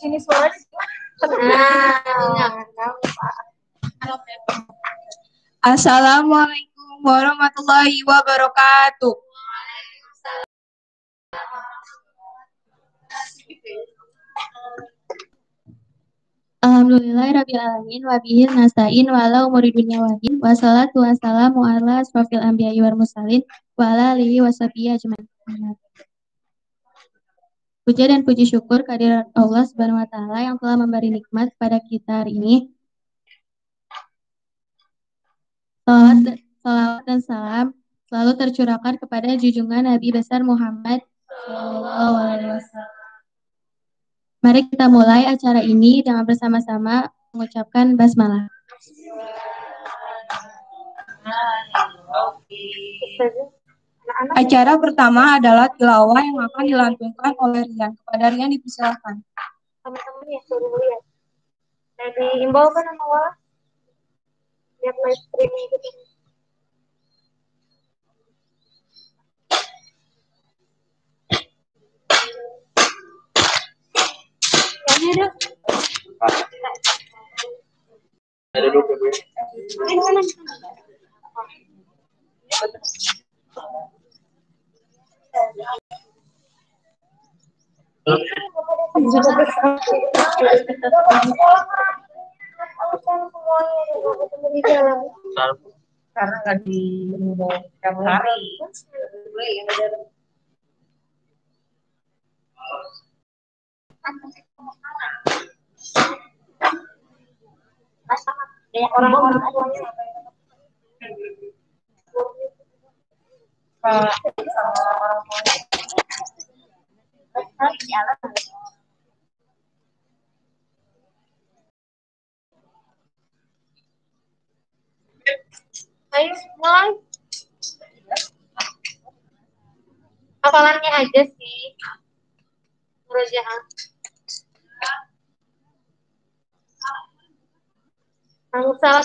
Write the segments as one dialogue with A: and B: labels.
A: Ini suara. Assalamualaikum warahmatullahi wabarakatuh.
B: Alhamdulillahirabbil alamin wa bihi nasta'in wa ala umuri dunya waddin wassalatu wassalamu ala asrofil anbiya'i wal mursalin wa ala alihi washabihi ajmain. Puja dan puji syukur kehadirat Allah Subhanahu wa taala yang telah memberi nikmat kepada kita hari ini. Salawat dan salam selalu tercurahkan kepada junjungan Nabi besar Muhammad sallallahu alaihi wasallam. Mari kita mulai acara ini dengan bersama-sama mengucapkan basmalah.
A: Acara pertama adalah tilawah yang akan dilantunkan oleh Rian. Kepada Rian dipersilakan.
C: Teman-teman ya suruh lihat. Nah, diimbau kan sama Allah. Lihat live streaming gitu. Ada. Ada dulu. Karena nggak di kamu hari. Orang-orang tuanya ayo mulai. Hafalannya aja sih. Murojaah. Tanggung salah.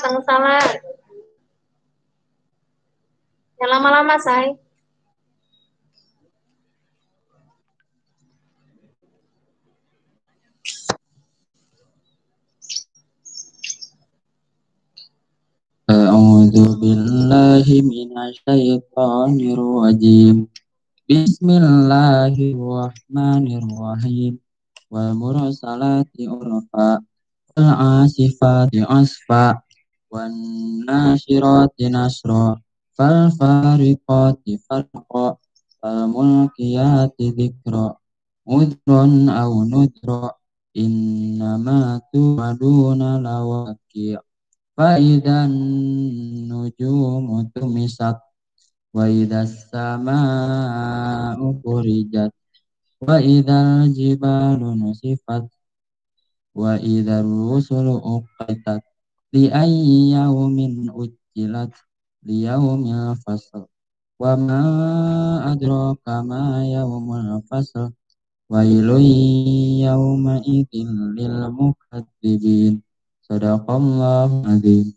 C: Jangan lama-lama, say.
D: A'udzu billahi minasyaitonir rajim. Bismillahirrahmanirrahim. Wal mursalati urfa, wal asifati asfa, wan nasyirati nasra, fal fariqati farqa, fal mulkiyati dzikra. Udrun aw nudra, innama tu'aduna lawaqi'. Fa'idan nujumu tumisat, wa idas sama'u furijat, wa idal jibalu nusifat, wa idal rusulu uqitat, li ayyi yawmin ujjilat, li yawmil fasl, wa ma adraka ma yawmul fasl, wa ilun yawma idzin lil mukadzibin. Sadaqallahul azim.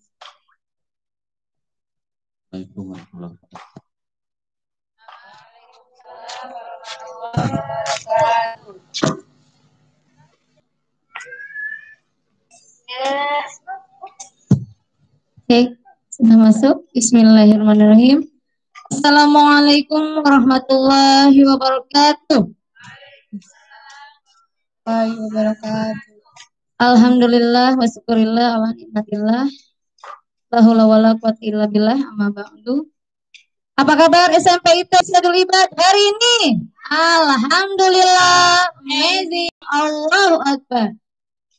D: Assalamualaikum warahmatullahi wabarakatuh.
B: Oke, sudah masuk. Bismillahirrahmanirrahim. Assalamualaikum warahmatullahi wabarakatuh. Alhamdulillah wa syukurillah ala nikmatillah. La haula wala quwwata illa billah, amma ba'du. Apa kabar SMP ITS Sadul Ibad hari ini? Alhamdulillah, amazing, Allahu Akbar.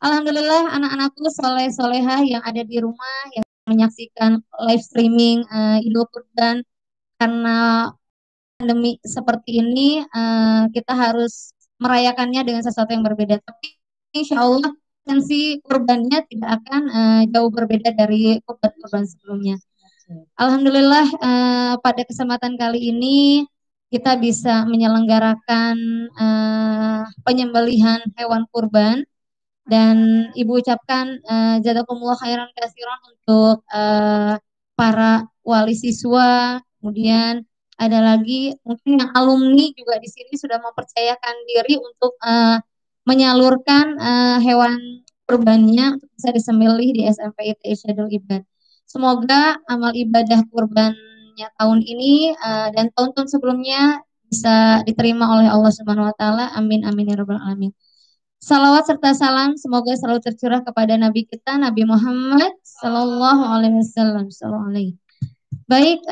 B: Alhamdulillah anak-anakku soleh-solehah yang ada di rumah yang menyaksikan live streaming Idul Kurban. Karena pandemi seperti ini kita harus merayakannya dengan sesuatu yang berbeda. Tapi insya Allah esensi kurbannya tidak akan jauh berbeda dari kurban-kurban sebelumnya. Alhamdulillah pada kesempatan kali ini kita bisa menyelenggarakan penyembelihan hewan kurban dan Ibu ucapkan jazakumullah khairan katsiran untuk para wali siswa, kemudian ada lagi mungkin yang alumni juga di sini sudah mempercayakan diri untuk menyalurkan hewan kurbannya untuk bisa disembelih di SMP ITI Syadul Ibad. Semoga amal ibadah kurbannya tahun ini dan tahun-tahun sebelumnya bisa diterima oleh Allah Subhanahu wa taala. Amin amin ya rabbal alamin. Salawat serta salam semoga selalu tercurah kepada Nabi kita Nabi Muhammad Sallallahu Alaihi Wasallam. Baik,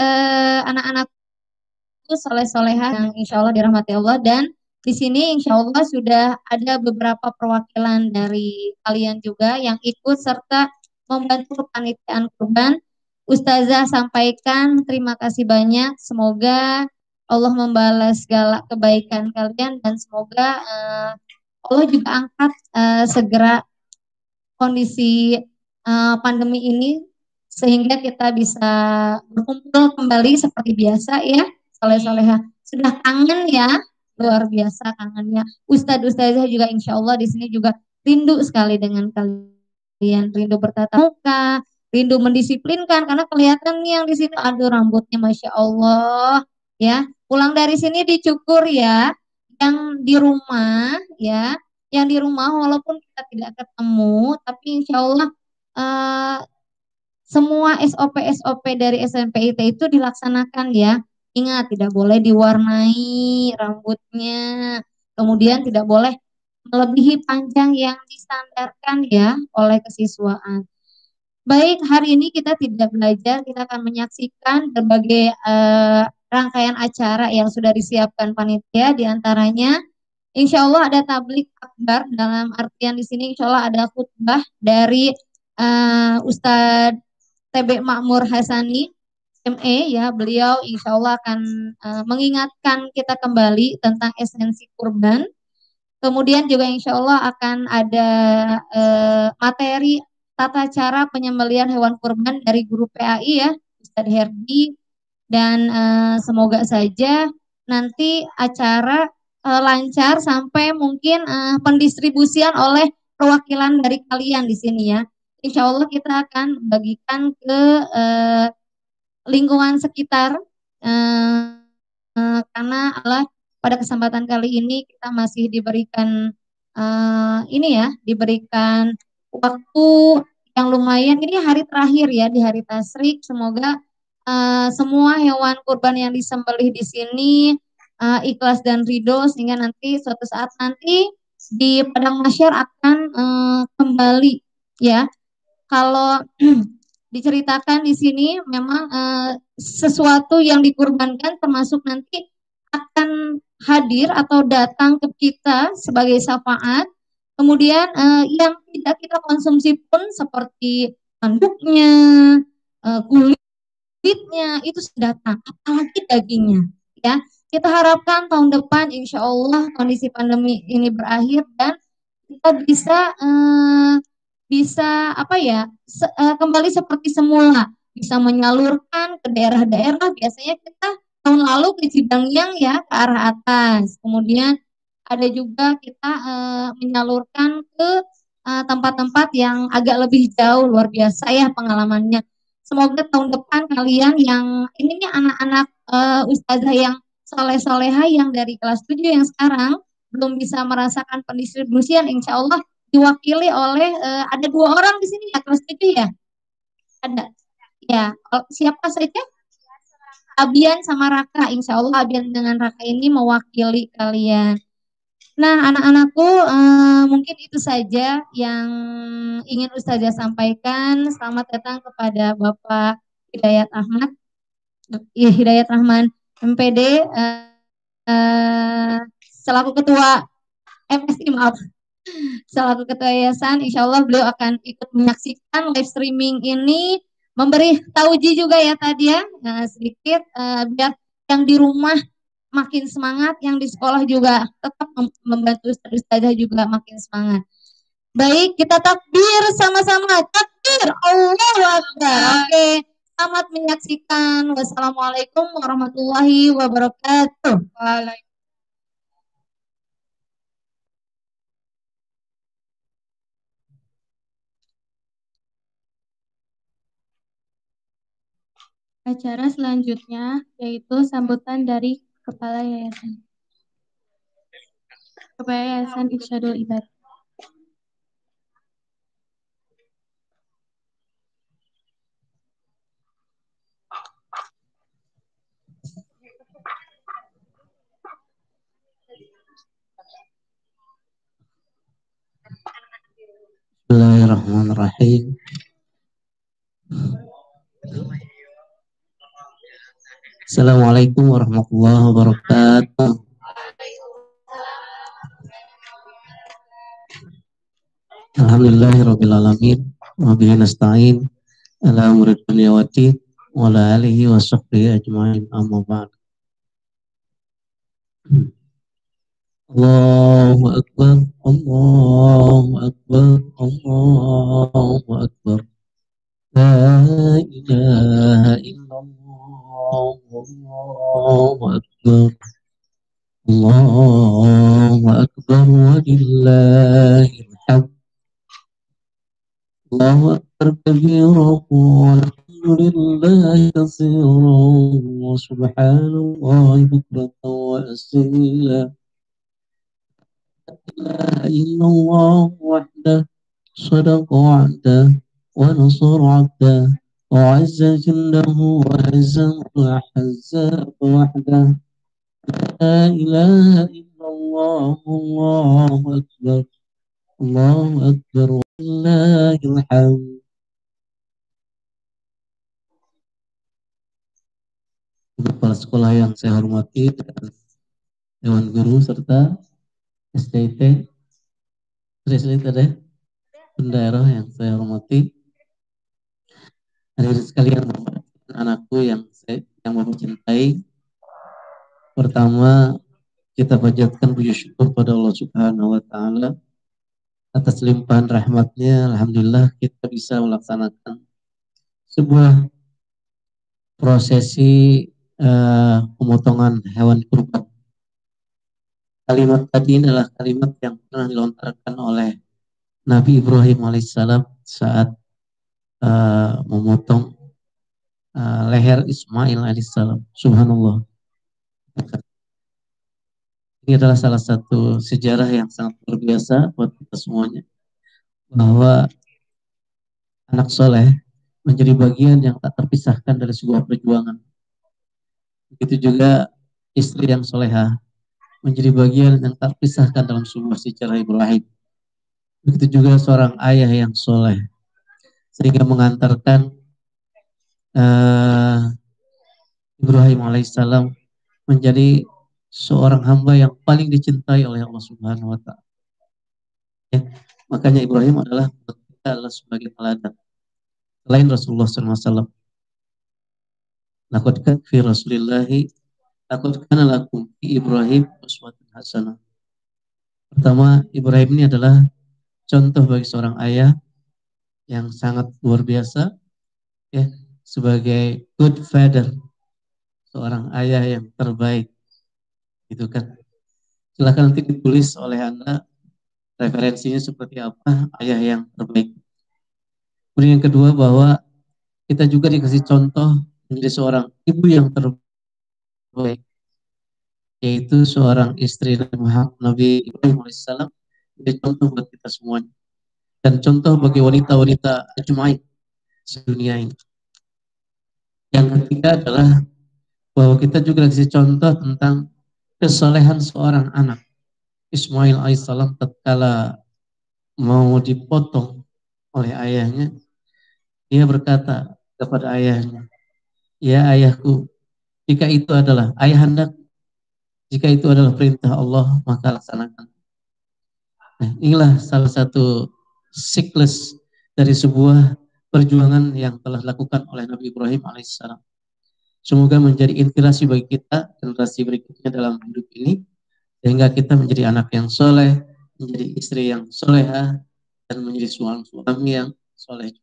B: anak-anakku soleh-solehah yang insya Allah dirahmati Allah, dan di sini insya Allah sudah ada beberapa perwakilan dari kalian juga yang ikut serta membantu kepanitiaan kurban. Ustazah sampaikan terima kasih banyak. Semoga Allah membalas segala kebaikan kalian dan semoga Allah juga angkat segera kondisi pandemi ini sehingga kita bisa berkumpul kembali seperti biasa ya, soleh-soleha. Sudah kangen ya, luar biasa kangennya. Ustadz-ustazah juga insya Allah di sini juga rindu sekali dengan kalian, rindu bertatap muka, rindu mendisiplinkan karena kelihatan nih yang di sini, aduh rambutnya masya Allah ya. Pulang dari sini dicukur ya, yang di rumah ya, yang di rumah walaupun kita tidak ketemu, tapi insya Allah semua SOP-SOP dari SMP IT itu dilaksanakan ya. Ingat, tidak boleh diwarnai rambutnya, kemudian tidak boleh melebihi panjang yang distandarkan ya oleh kesiswaan. Baik, hari ini kita tidak belajar, kita akan menyaksikan berbagai rangkaian acara yang sudah disiapkan panitia, diantaranya insya Allah ada tablik akbar, dalam artian di sini insya Allah ada khutbah dari Ustadz TB Makmur Hasani ME ya, beliau insya Allah akan mengingatkan kita kembali tentang esensi kurban. Kemudian juga insya Allah akan ada materi tata cara penyembelihan hewan kurban dari guru PAI ya, Ustadz Herdi, dan semoga saja nanti acara lancar sampai mungkin pendistribusian oleh perwakilan dari kalian di sini ya. Insya Allah kita akan bagikan ke lingkungan sekitar karena Allah pada kesempatan kali ini kita masih diberikan ini ya, diberikan waktu yang lumayan. Ini hari terakhir ya di hari Tasyrik. Semoga semua hewan kurban yang disembelih di sini ikhlas dan ridho sehingga nanti suatu saat nanti di padang mahsyar akan kembali ya. Kalau diceritakan di sini memang sesuatu yang dikurbankan termasuk nanti akan hadir atau datang ke kita sebagai syafaat. Kemudian yang tidak kita konsumsi pun seperti tanduknya, kulitnya itu sudah datang, apalagi dagingnya. Ya, kita harapkan tahun depan insya Allah kondisi pandemi ini berakhir dan kita bisa apa ya kembali seperti semula, bisa menyalurkan ke daerah-daerah. Biasanya kita tahun lalu ke Cibangyang ya ke arah atas, kemudian ada juga kita menyalurkan ke tempat-tempat yang agak lebih jauh. Luar biasa ya pengalamannya. Semoga tahun depan kalian yang ini nih anak-anak ustazah yang soleh-soleha yang dari kelas 7 yang sekarang belum bisa merasakan pendistribusian, insya Allah diwakili oleh ada 2 orang di sini ya kelas 7 ya. Ada. Ya, siapa saja? Abian sama Raka. Insya Allah Abian dengan Raka ini mewakili kalian. Nah, anak-anakku mungkin itu saja yang ingin Ustazah sampaikan. Selamat datang kepada Bapak Hidayat Ahmad, ya, Hidayat Rahman MPD selaku ketua MSI, maaf, selaku ketua yayasan. Insya Allah beliau akan ikut menyaksikan live streaming ini, memberi tauji juga ya tadi ya, sedikit biar yang di rumah makin semangat, yang di sekolah juga tetap membantu ustazah juga makin semangat. Baik, kita takbir sama-sama. Takbir, Allahu Akbar. Oke, selamat menyaksikan. Wassalamualaikum warahmatullahi wabarakatuh.
E: Acara selanjutnya yaitu sambutan dari Kepala Yayasan. kepada Yayasan Irsyadul Ibad.
D: Bismillahirrahmanirrahim. Assalamualaikum warahmatullahi wabarakatuh. Alhamdulillahirabbil alamin wa bihi nasta'in ala umuri dunya waddin wa ala alihi wa sahbihi ajmain, amma ba'd. Allahu akbar, Allahu akbar, Allahu akbar. La ilaha illallah, Allahu akbar. Allahu akbar walillahil hamd. Allahu akbar kabiran walhamdulillahi katsiran wa subhanallahi bukratan wa asila. La ilaha illallah wahdahu sadaqa wa'dah wa nasara 'abdah wa 'azza jundahu wa hazama al-ahzaba wahdah. La ilaha illallah, Allahu akbar, Allahu akbar walillahil hamd. Kepala sekolah yang saya hormati dan Dewan Guru serta SDIT, bendahara yang saya hormati, hadirin sekalian, anakku yang Bapak cintai. Pertama, kita panjatkan puji syukur pada Allah Subhanahu wa taala atas limpahan rahmatnya. Alhamdulillah kita bisa melaksanakan sebuah prosesi pemotongan hewan kurban. Kalimat tadi adalah kalimat yang pernah dilontarkan oleh Nabi Ibrahim alaihissalam saat memotong leher Ismail alaihissalam. Subhanallah. Ini adalah salah satu sejarah yang sangat luar biasa buat kita semuanya, bahwa anak soleh menjadi bagian yang tak terpisahkan dari sebuah perjuangan. Begitu juga istri yang solehah menjadi bagian yang tak terpisahkan dalam sebuah sejarah Ibrahim. Begitu juga seorang ayah yang soleh, sehingga mengantarkan Ibrahim alaihissalam menjadi seorang hamba yang paling dicintai oleh Allah Subhanahu wa taala. Ya, makanya Ibrahim adalah sebagai teladan. Selain Rasulullah SAW, laqad kana fi Rasulillahi laqad kana lakum fi Ibrahim uswatun hasanah. Pertama, Ibrahim ini adalah contoh bagi seorang ayah yang sangat luar biasa, ya, sebagai good father, seorang ayah yang terbaik, gitu kan. Silahkan nanti ditulis oleh Anda referensinya seperti apa ayah yang terbaik. Kemudian yang kedua, bahwa kita juga dikasih contoh menjadi seorang ibu yang terbaik, yaitu seorang istri Nabi Ibrahim alaihissalam, menjadi contoh buat kita semuanya dan contoh bagi wanita-wanita ajmain sedunia ini. Yang ketiga adalah bahwa kita juga dikasih contoh tentang kesolehan seorang anak. Ismail alaihissalam tatkala mau dipotong oleh ayahnya, dia berkata kepada ayahnya, "Ya ayahku, jika itu adalah ayahanda, jika itu adalah perintah Allah, maka laksanakan." Nah, inilah salah satu siklus dari sebuah perjuangan yang telah dilakukan oleh Nabi Ibrahim alaihissalam. Semoga menjadi inspirasi bagi kita generasi berikutnya dalam hidup ini, sehingga kita menjadi anak yang soleh, menjadi istri yang soleha, dan menjadi suami yang soleh.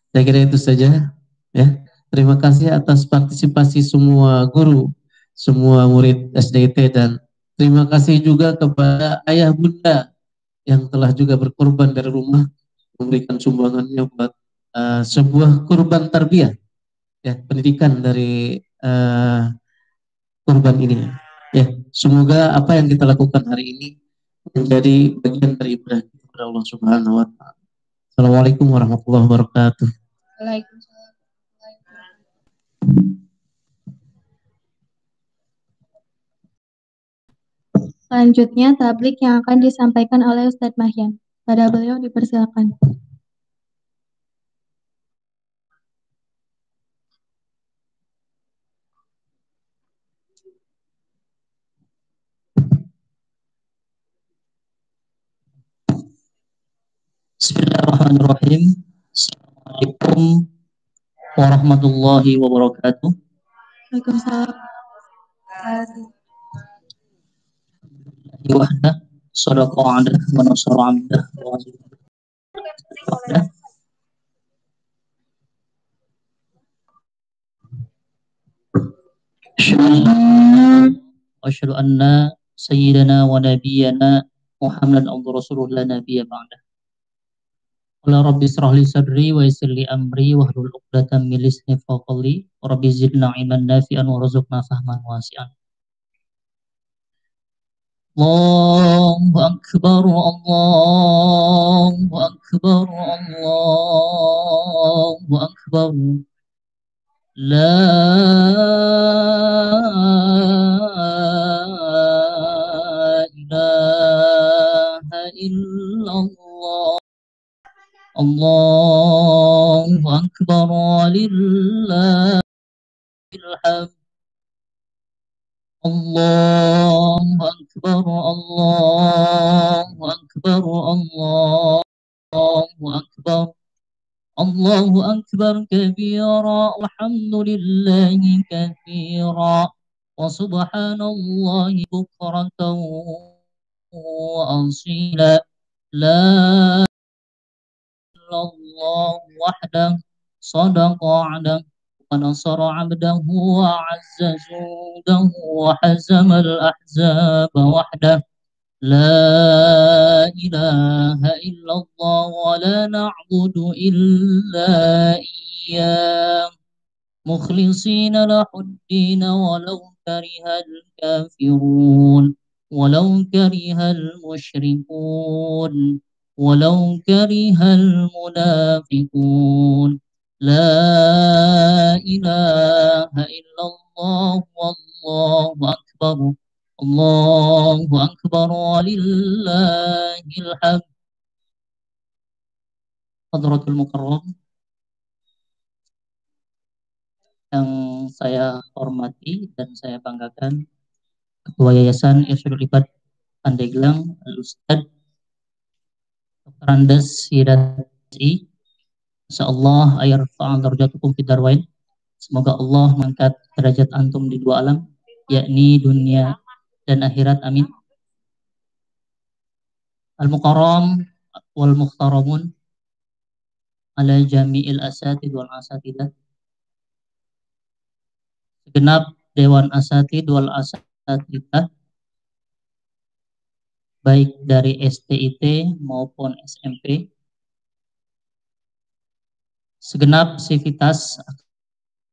D: Saya kira itu saja, ya. Terima kasih atas partisipasi semua guru, semua murid SDIT, dan terima kasih juga kepada ayah bunda yang telah juga berkorban dari rumah, memberikan sumbangannya buat sebuah kurban tarbiyah, ya, pendidikan dari kurban ini, ya. Semoga apa yang kita lakukan hari ini menjadi bagian dari ibadah kita kepada Allah Subhanahu wa taala. Assalamualaikum warahmatullahi wabarakatuh.
A: Waalaikumsalam.
E: Selanjutnya, tablik yang akan disampaikan oleh Ustadz Mahyan. Pada beliau dipersilakan.
F: Bismillahirrahmanirrahim. Assalamualaikum warahmatullahi wabarakatuh.
E: Waalaikumsalam.
F: Wahdah, sadaqa adah, wa nasara abdah, wa wahdah. Asyhadu anna sayyidana wa nabiyyana Muhammadan abduhu rasulullah nabiyya ba'da. Qala rabbi israh li sadri wa yassir li amri wahlul 'uqdatam min lisani yafqahu qawli wa rabbi zidna ilman nafi'an warzuqna fahman wasi'an. Allahu akbar, Allahu akbar, Allahu akbar. La ilaha illallah. Allahu akbar, walillahil hamd. Allahu akbar, Allahu akbar, Allahu akbar. Allahu akbar kabira, walhamdulillahi katsira, wa subhanallahi bukratan wa asila. La illallah wahdah, sadaqa adah, wa nasara abdahu, wa azza judahu, wa hazama al-ahzaba wahdah. La ilaha illallah wa la na'budu illa iyyah, mukhlisina lahuddin walau karihal kafirun, walau karihal musyrikun, walau karihal munafiqun. La ilaha illallah wallahu akbar. Allahu akbar, walillahil hamd. Hadratul Mukarram yang saya hormati dan saya banggakan, Ketua Yayasan Irsyadul Ibad Pandeglang, Al-Ustadz Dr. Andes Hidayati, insyaallah ayarfa'al darajatukum fid darwain. Semoga Allah mengangkat derajat antum di dua alam, yakni dunia dan akhirat, amin. Al-Mukarram wal Mukhtaramun ala jami'il asatid wal asatidah, segenap dewan asatid wal asatidah, baik dari STIT maupun SMP, segenap sivitas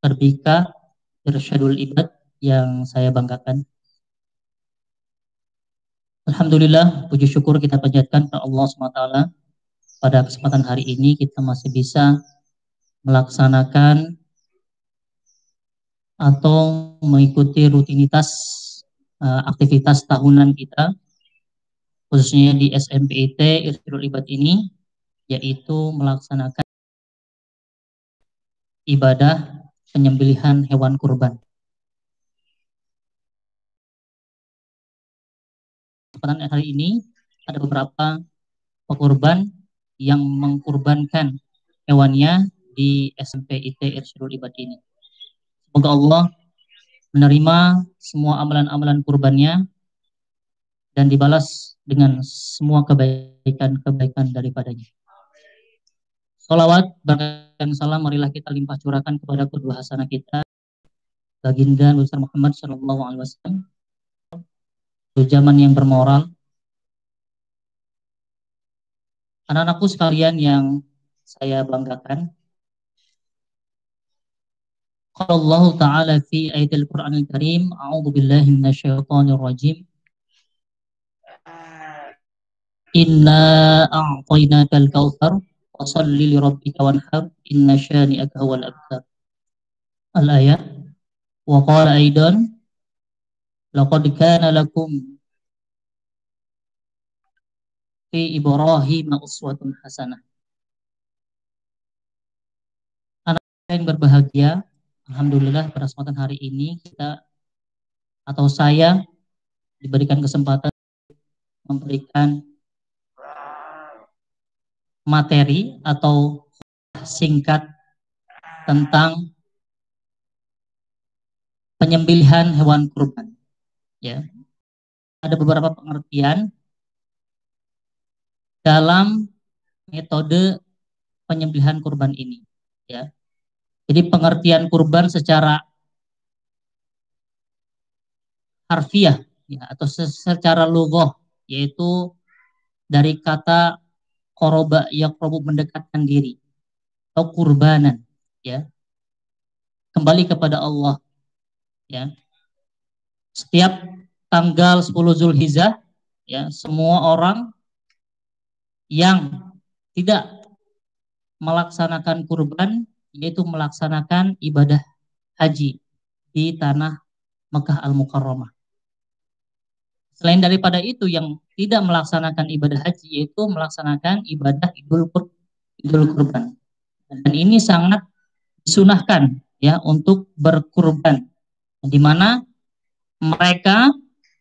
F: akademika Irsyadul Ibad yang saya banggakan. Alhamdulillah, puji syukur kita panjatkan kepada Allah SWT. Pada kesempatan hari ini kita masih bisa melaksanakan atau mengikuti rutinitas aktivitas tahunan kita, khususnya di SMPIT Irsyadul Ibad ini, yaitu melaksanakan ibadah penyembelihan hewan kurban. Kesempatan hari ini ada beberapa pekurban yang mengkurbankan hewannya di SMPIT Irsyadul Ibad ini. Semoga Allah menerima semua amalan-amalan kurbannya dan dibalas dengan semua kebaikan-kebaikan daripadanya. Salawat, berkah dan salam marilah kita limpah curahkan kepada kedua hasanah kita, baginda Besar Muhammad Sallallahu Alaihi Wasallam, zaman yang bermoral. Anak-anakku sekalian yang saya banggakan, Qala Allah Ta'ala fi ayatil Qur'anil Karim, a'udzu billahi minasyaitonir rajim. Inna a'tainakal kautsar fasholli li rabbika wanhar inna syani'aka huwal abtar. Al-ayat. Wa qala aidan laqad kana lakum fi Ibrahim uswatun hasanah. Anak yang berbahagia, alhamdulillah pada kesempatan hari ini kita atau saya diberikan kesempatan memberikan materi atau singkat tentang penyembelihan hewan kurban. Ya, ada beberapa pengertian dalam metode penyembelihan kurban ini. Ya, jadi pengertian kurban secara harfiah, ya, atau secara lughah, yaitu dari kata qoroba yaqrobu, mendekatkan diri, atau kurbanan, ya, kembali kepada Allah. Ya, setiap tanggal 10 Zulhijjah, ya, semua orang yang tidak melaksanakan kurban, yaitu melaksanakan ibadah haji di tanah Mekah Al-Mukarramah. Selain daripada itu, yang tidak melaksanakan ibadah haji yaitu melaksanakan ibadah idul kurban. Dan ini sangat disunahkan, ya, untuk berkurban, di mana mereka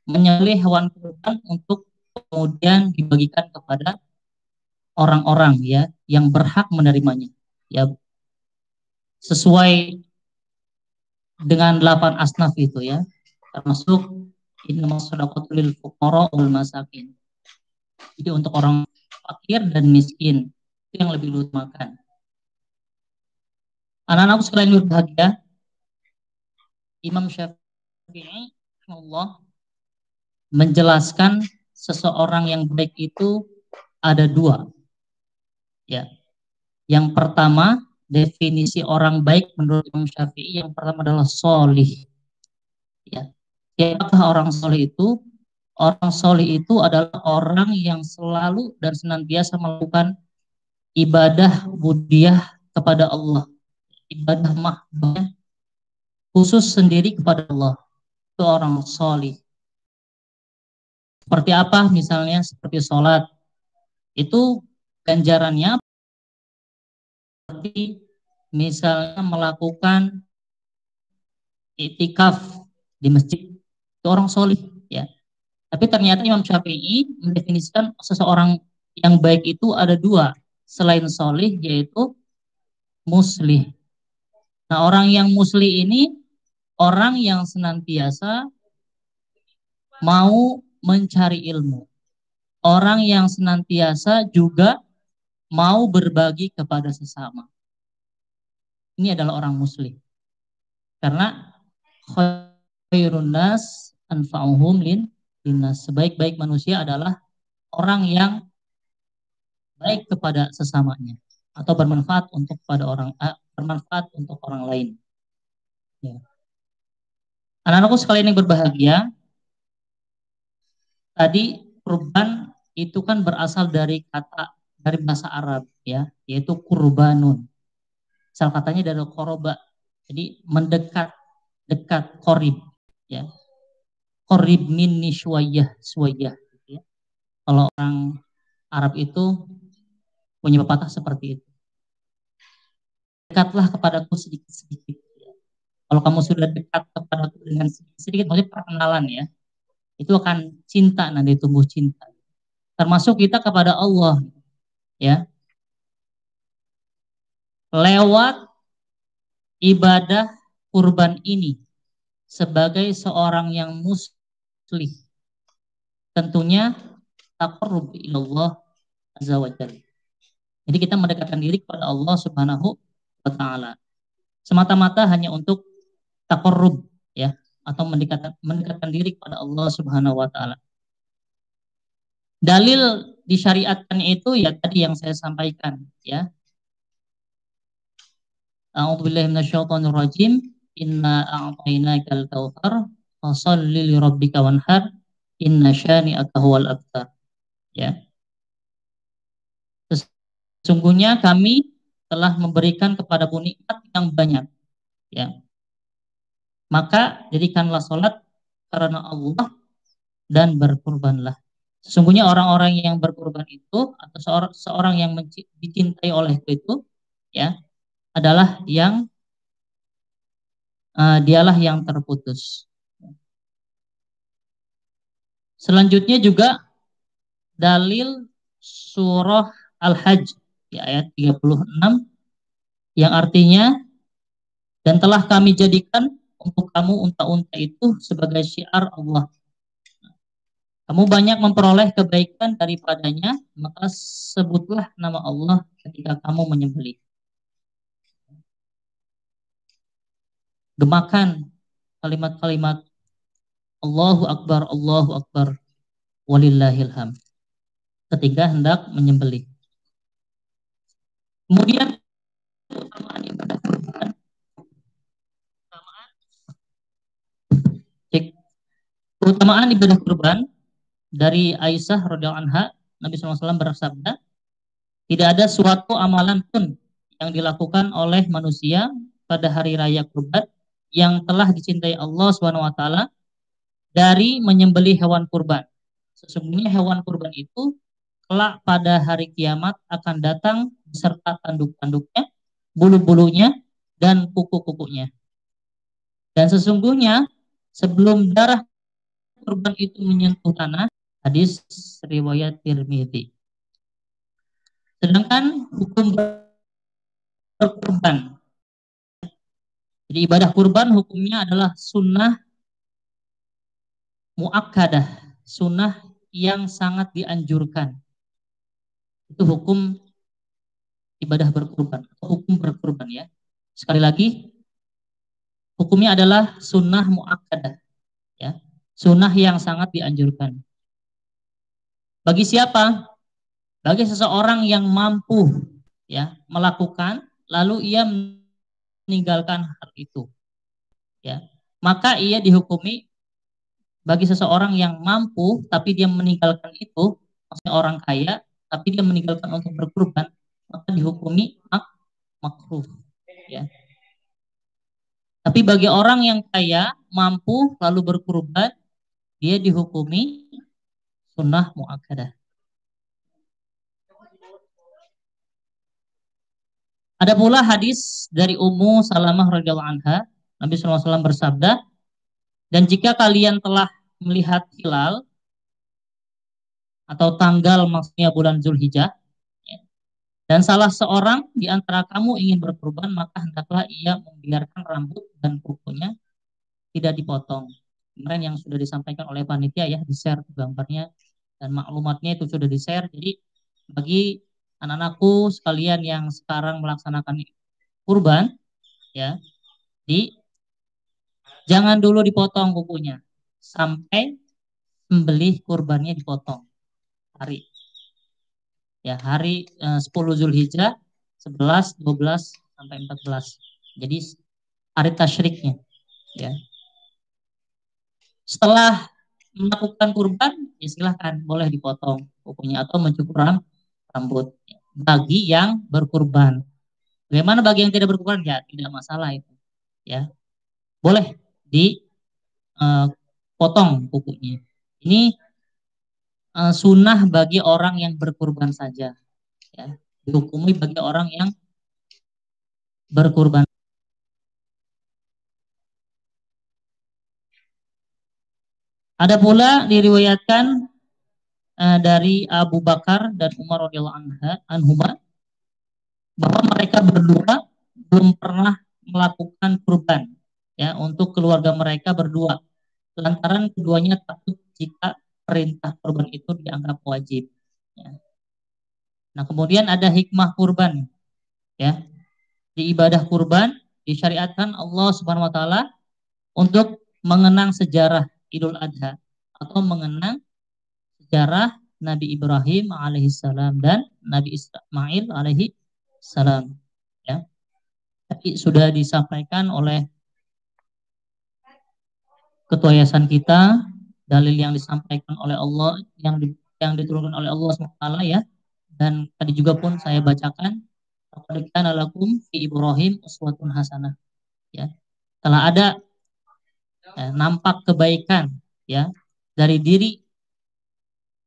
F: menyembelih hewan kurban untuk kemudian dibagikan kepada orang-orang, ya, yang berhak menerimanya, ya, sesuai dengan 8 asnaf itu, ya, termasuk innamas shadaqatu lil fuqara wal masakin. Jadi untuk orang fakir dan miskin itu yang lebih diutamakan. Anak-anakku sekalian berbahagia, Imam Syafi'i Allah menjelaskan seseorang yang baik itu ada 2. Ya. Yang pertama, definisi orang baik menurut Imam Syafi'i yang pertama adalah sholih. Ya. Siapakah orang soleh itu? Orang soleh itu adalah orang yang selalu dan senantiasa melakukan ibadah budiah kepada Allah, ibadah mahdoh khusus sendiri kepada Allah. Itu orang soleh. Seperti apa? Misalnya seperti sholat, itu ganjarannya seperti misalnya melakukan iktikaf di masjid, itu orang soleh, ya. Tapi ternyata Imam Syafi'i mendefinisikan seseorang yang baik itu ada 2 selain soleh, yaitu muslih. Nah, orang yang muslih ini orang yang senantiasa mau mencari ilmu, orang yang senantiasa juga mau berbagi kepada sesama. Ini adalah orang muslih. Karena khairun nas anfa'uhum linnas, sebaik-baik manusia adalah orang yang baik kepada sesamanya atau bermanfaat untuk orang lain. Ya. Anak-anakku sekalian yang berbahagia, tadi kurban itu kan berasal dari bahasa Arab, ya, yaitu kurbanun. Asal katanya dari qoroba, jadi mendekat, dekat, qorib, ya. Qorib minni syuwayyah, ya. Kalau orang Arab itu punya pepatah seperti itu. Dekatlah kepadaku sedikit-sedikit. Ya. Kalau kamu sudah dekat kepadaku dengan sedikit-sedikit, maksudnya perkenalan, ya, itu akan cinta, nanti tumbuh cinta. Termasuk kita kepada Allah, ya. Lewat ibadah kurban ini sebagai seorang yang muslih, tentunya taqarrub ilallah azza wa jalla. Jadi kita mendekatkan diri kepada Allah Subhanahu wa taala. Semata-mata hanya untuk taqarrub, ya, atau mendekatkan diri kepada Allah Subhanahu wa taala. Dalil disyariatkan itu ya tadi yang saya sampaikan, ya. A'udzubillahi minasyaitonir rajim. inna a'tainakal kautsar fasholli li rabbika wanhar inna syani'aka huwal abtar. Ya. Sesungguhnya kami telah memberikan kepadamu nikmat yang banyak. Ya. Maka jadikanlah salat karena Allah dan berkurbanlah. Sesungguhnya orang-orang yang berkurban itu atau seorang yang dicintai olehku itu ya adalah yang dialah yang terputus. Selanjutnya juga dalil surah Al-Hajj di ayat 36 yang artinya dan telah kami jadikan untuk kamu unta-unta itu sebagai syiar Allah. Kamu banyak memperoleh kebaikan daripadanya, maka sebutlah nama Allah ketika kamu menyembelih. Gemakan kalimat-kalimat Allahu Akbar, walillahil hamd ketika hendak menyembelih. Kemudian keutamaan ibadah kurban dari Aisyah radhiyallahu anha, Nabi SAW bersabda, tidak ada suatu amalan pun yang dilakukan oleh manusia pada hari raya kurban yang telah dicintai Allah SWT dari menyembelih hewan kurban. Sesungguhnya hewan kurban itu kelak pada hari kiamat akan datang beserta tanduk-tanduknya, bulu-bulunya, dan kuku-kukunya. Dan sesungguhnya sebelum darah kurban itu menyentuh tanah, hadis riwayat Tirmidzi. Sedangkan hukum berkurban, jadi ibadah kurban hukumnya adalah sunnah muakkadah, sunnah yang sangat dianjurkan. Itu hukum ibadah berkurban, hukum berkurban ya. Sekali lagi, hukumnya adalah sunnah muakkadah, ya, sunnah yang sangat dianjurkan. Bagi siapa? Bagi seseorang yang mampu ya melakukan lalu ia meninggalkan hal itu. Ya. Maka ia dihukumi bagi seseorang yang mampu tapi dia meninggalkan itu, maksudnya orang kaya tapi dia meninggalkan untuk berkurban, maka dihukumi makruh ya. Tapi bagi orang yang kaya, mampu lalu berkurban, dia dihukumi sunnah muakkadah. Ada pula hadis dari Ummu Salamah radhiyallahu anha, Nabi SAW bersabda, dan jika kalian telah melihat hilal atau tanggal maksudnya bulan Zulhijjah, ya, dan salah seorang di antara kamu ingin berkurban, maka hendaklah ia membiarkan rambut dan kukunya tidak dipotong. Kemarin yang sudah disampaikan oleh panitia ya, di-share gambarnya dan maklumatnya itu sudah di-share. Jadi bagi anak-anakku sekalian yang sekarang melaksanakan kurban ya, jangan dulu dipotong kukunya sampai sembelih kurbannya dipotong hari ya, hari 10 Zulhijjah, 11, 12 sampai 14. Jadi hari tasyriknya ya. Setelah melakukan kurban ya silahkan boleh dipotong kukunya atau mencukur rambut bagi yang berkurban. Bagaimana bagi yang tidak berkurban? Ya tidak masalah itu. Ya boleh dipotong kukunya. Ini sunnah bagi orang yang berkurban saja. Ya dihukumi bagi orang yang berkurban. Ada pula diriwayatkan dari Abu Bakar dan Umar radhiyallahu anhuma bahwa mereka berdua belum pernah melakukan kurban ya untuk keluarga mereka berdua lantaran keduanya takut jika perintah kurban itu dianggap wajib ya. Nah kemudian ada hikmah kurban ya, di ibadah kurban disyariatkan Allah Subhanahu wa taala untuk mengenang sejarah Idul Adha atau mengenang sejarah Nabi Ibrahim alaihissalam dan Nabi Ismail alaihissalam ya. Tapi sudah disampaikan oleh ketua yayasan kita, dalil yang disampaikan oleh Allah, yang diturunkan oleh Allah SWT ya. Dan tadi juga pun saya bacakan, laqad kana lakum fi Ibrahim uswatun hasanah. Ya. Telah ada nampak kebaikan ya dari diri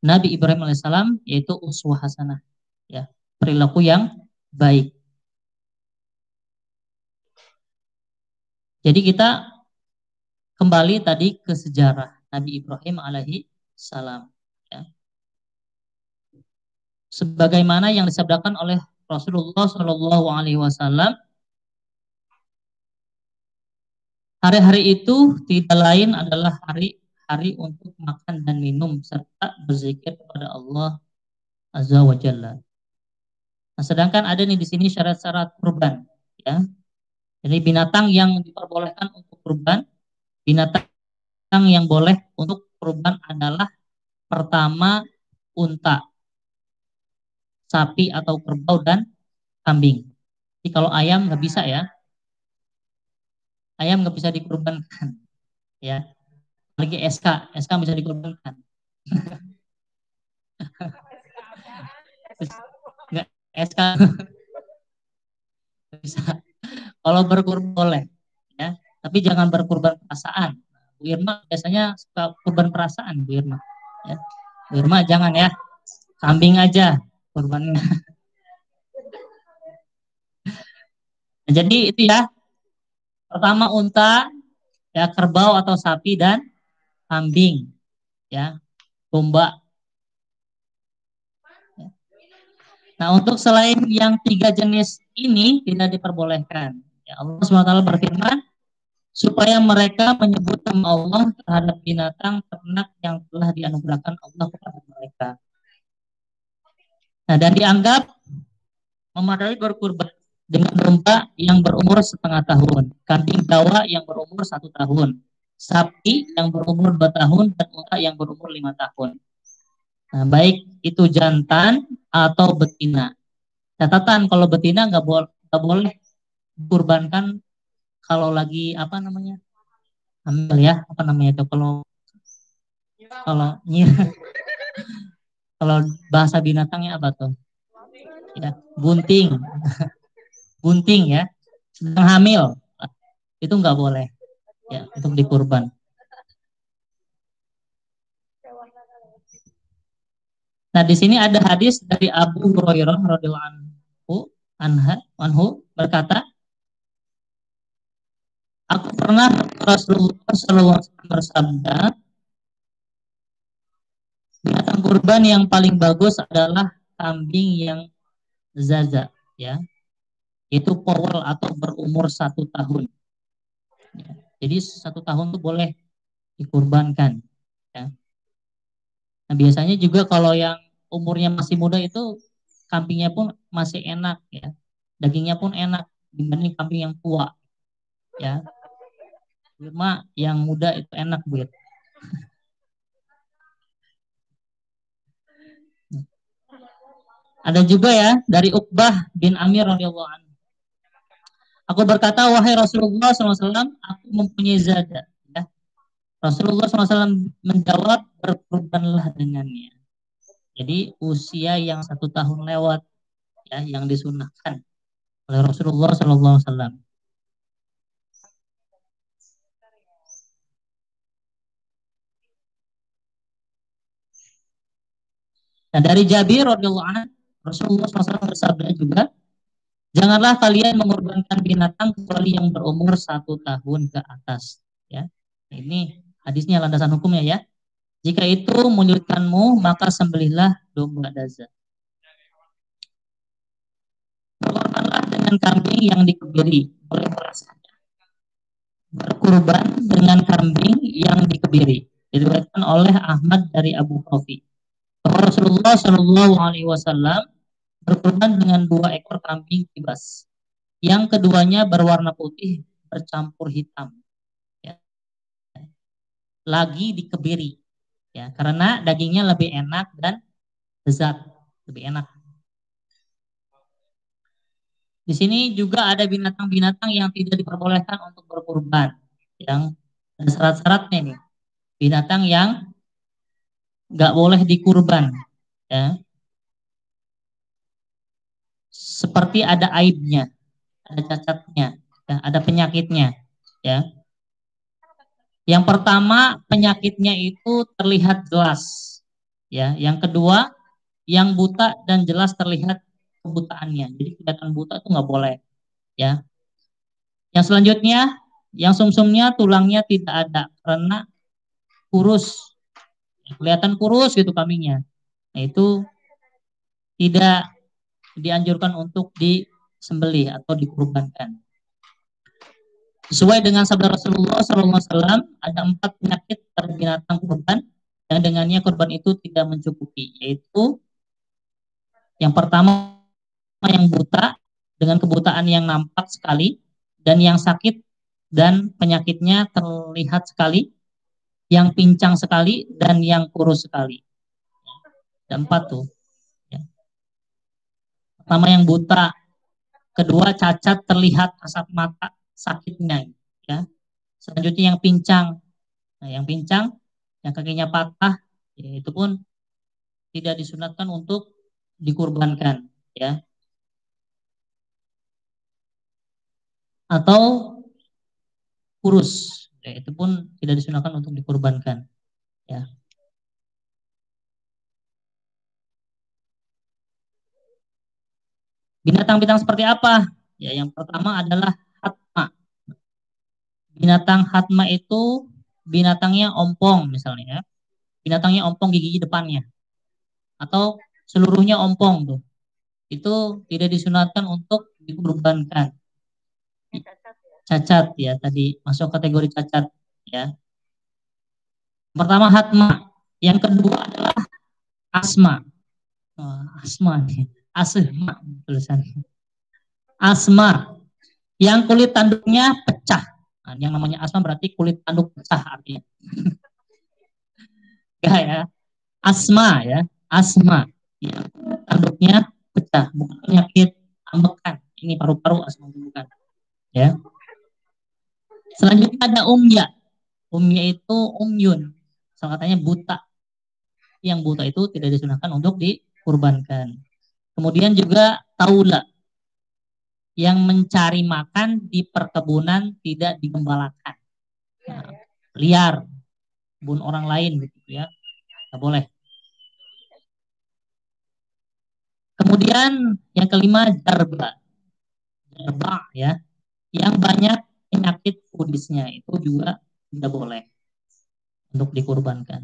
F: Nabi Ibrahim alaihissalam, yaitu uswah hasanah ya, perilaku yang baik. Jadi kita kembali tadi ke sejarah Nabi Ibrahim alaihi salam ya. Sebagaimana yang disabdakan oleh Rasulullah Shallallahu alaihi wasallam, hari-hari itu tidak lain adalah hari untuk makan dan minum serta berzikir kepada Allah Azza wa Jalla. Nah, sedangkan ada nih di sini syarat-syarat kurban ya. Jadi binatang yang diperbolehkan untuk kurban, binatang yang boleh untuk kurban adalah pertama unta, sapi atau kerbau, dan kambing. Jadi kalau ayam nggak bisa ya, ayam nggak bisa dikurbankan ya. Lagi SK bisa dikurbankan. Nggak, SK bisa. Kalau berkurban boleh ya, tapi jangan berkurban perasaan. Bu Irma biasanya suka kurban perasaan, Bu Irma ya. Bu Irma jangan ya, kambing aja kurbannya. Nah, jadi itu ya, pertama unta ya, kerbau atau sapi, dan kambing ya, domba. Nah, untuk selain yang 3 jenis ini tidak diperbolehkan. Ya, Allah SWT berfirman, supaya mereka menyebut nama Allah terhadap binatang ternak yang telah dianugerahkan Allah kepada mereka. Nah, dan dianggap memadai berkurban dengan domba yang berumur setengah tahun, kambing Jawa yang berumur 1 tahun, sapi yang berumur 2 tahun, dan unta yang berumur 5 tahun. Nah, baik itu jantan atau betina. Catatan, kalau betina nggak boleh dikurbankan kalau lagi apa namanya, hamil ya, apa namanya itu, kalau kalau bahasa binatangnya apa tuh ya, bunting bunting ya, sedang hamil, itu nggak boleh ya untuk dikurban. Nah, di sini ada hadis dari Abu Hurairah radhiyallahu anhu berkata, aku pernah Rasulullah SAW bersabda, binatang kurban yang paling bagus adalah kambing yang zaza ya, itu powel atau berumur 1 tahun ya. Jadi 1 tahun itu boleh dikurbankan ya. Nah, biasanya juga kalau yang umurnya masih muda itu kambingnya pun masih enak ya, dagingnya pun enak dibanding kambing yang tua ya. Cuma yang muda itu enak, Bu. Ada juga ya dari Uqbah bin Amir radhiyallahu anhu. Aku berkata, wahai Rasulullah SAW, aku mempunyai zada. Ya. Rasulullah SAW menjawab, berkurbanlah dengannya. Jadi usia yang 1 tahun lewat ya, yang disunahkan oleh Rasulullah SAW. Nah, dari Jabir radhiyallahu anhu, Rasulullah SAW bersabda juga, janganlah kalian mengorbankan binatang kecuali yang berumur 1 tahun ke atas. Ya, ini hadisnya landasan hukumnya ya. Jika itu menyulitkanmu, maka sembelihlah domba daza. Berkorbanlah dengan kambing yang dikebiri. Berkurban dengan kambing yang dikebiri. Diriwayatkan oleh Ahmad dari Abu Khafi. Bahwa Rasulullah Shallallahu Alaihi Wasallam berkurban dengan 2 ekor kambing kibas. Yang keduanya berwarna putih bercampur hitam. Ya. Lagi dikebiri. Ya, karena dagingnya lebih enak dan lezat, lebih enak. Di sini juga ada binatang-binatang yang tidak diperbolehkan untuk berkurban, yang Ada syarat-syaratnya nih. Binatang yang nggak boleh dikurban, ya. Seperti ada aibnya, ada cacatnya, ya, ada penyakitnya, ya. Yang pertama penyakitnya itu terlihat jelas, ya. Yang kedua yang buta dan jelas terlihat kebutaannya, jadi kelihatan buta itu nggak boleh, ya. Yang selanjutnya yang sumsumnya tulangnya tidak ada karena kurus, kelihatan kurus gitu kambingnya. Nah itu tidak dianjurkan untuk disembelih atau dikurbankan. Sesuai dengan sabda Rasulullah SAW, ada 4 penyakit pada binatang kurban yang dengannya kurban itu tidak mencukupi, yaitu yang pertama yang buta dengan kebutaan yang nampak sekali dan yang sakit dan penyakitnya terlihat sekali, yang pincang sekali dan yang kurus sekali. Ada 4 tuh. Ya. Pertama yang buta, kedua cacat terlihat kasat mata sakitnya, ya. Selanjutnya yang pincang. Nah, yang pincang, yang kakinya patah, ya, itu pun tidak disunatkan untuk dikurbankan, ya. Atau kurus, ya, itu pun tidak disunatkan untuk dikurbankan, ya. Binatang-binatang seperti apa? Ya, yang pertama adalah hatma. Binatang hatma itu binatangnya ompong misalnya, ya. Binatangnya ompong gigi depannya atau seluruhnya ompong tuh. Itu tidak disunatkan untuk dikurbankan. Cacat, ya, tadi masuk kategori cacat, ya. Pertama hatma, yang kedua adalah asma. Oh, asma nih, asma tulisannya. Asma, yang kulit tanduknya pecah. Nah, yang namanya asma berarti kulit tanduk pecah artinya. Ya, asma, ya, asma, yang tanduknya pecah, bukan penyakit ambekan. Ini paru-paru asma, bukan, ya. Selanjutnya ada umya. Umya itu umyun, salah katanya buta. Yang buta itu tidak disunahkan untuk dikurbankan. Kemudian juga taula, yang mencari makan di perkebunan tidak digembalakan. Nah, liar, kebun orang lain gitu, ya, nggak boleh. Kemudian yang kelima jarba, jarba, ya, yang banyak penyakit kudisnya itu juga tidak boleh untuk dikurbankan.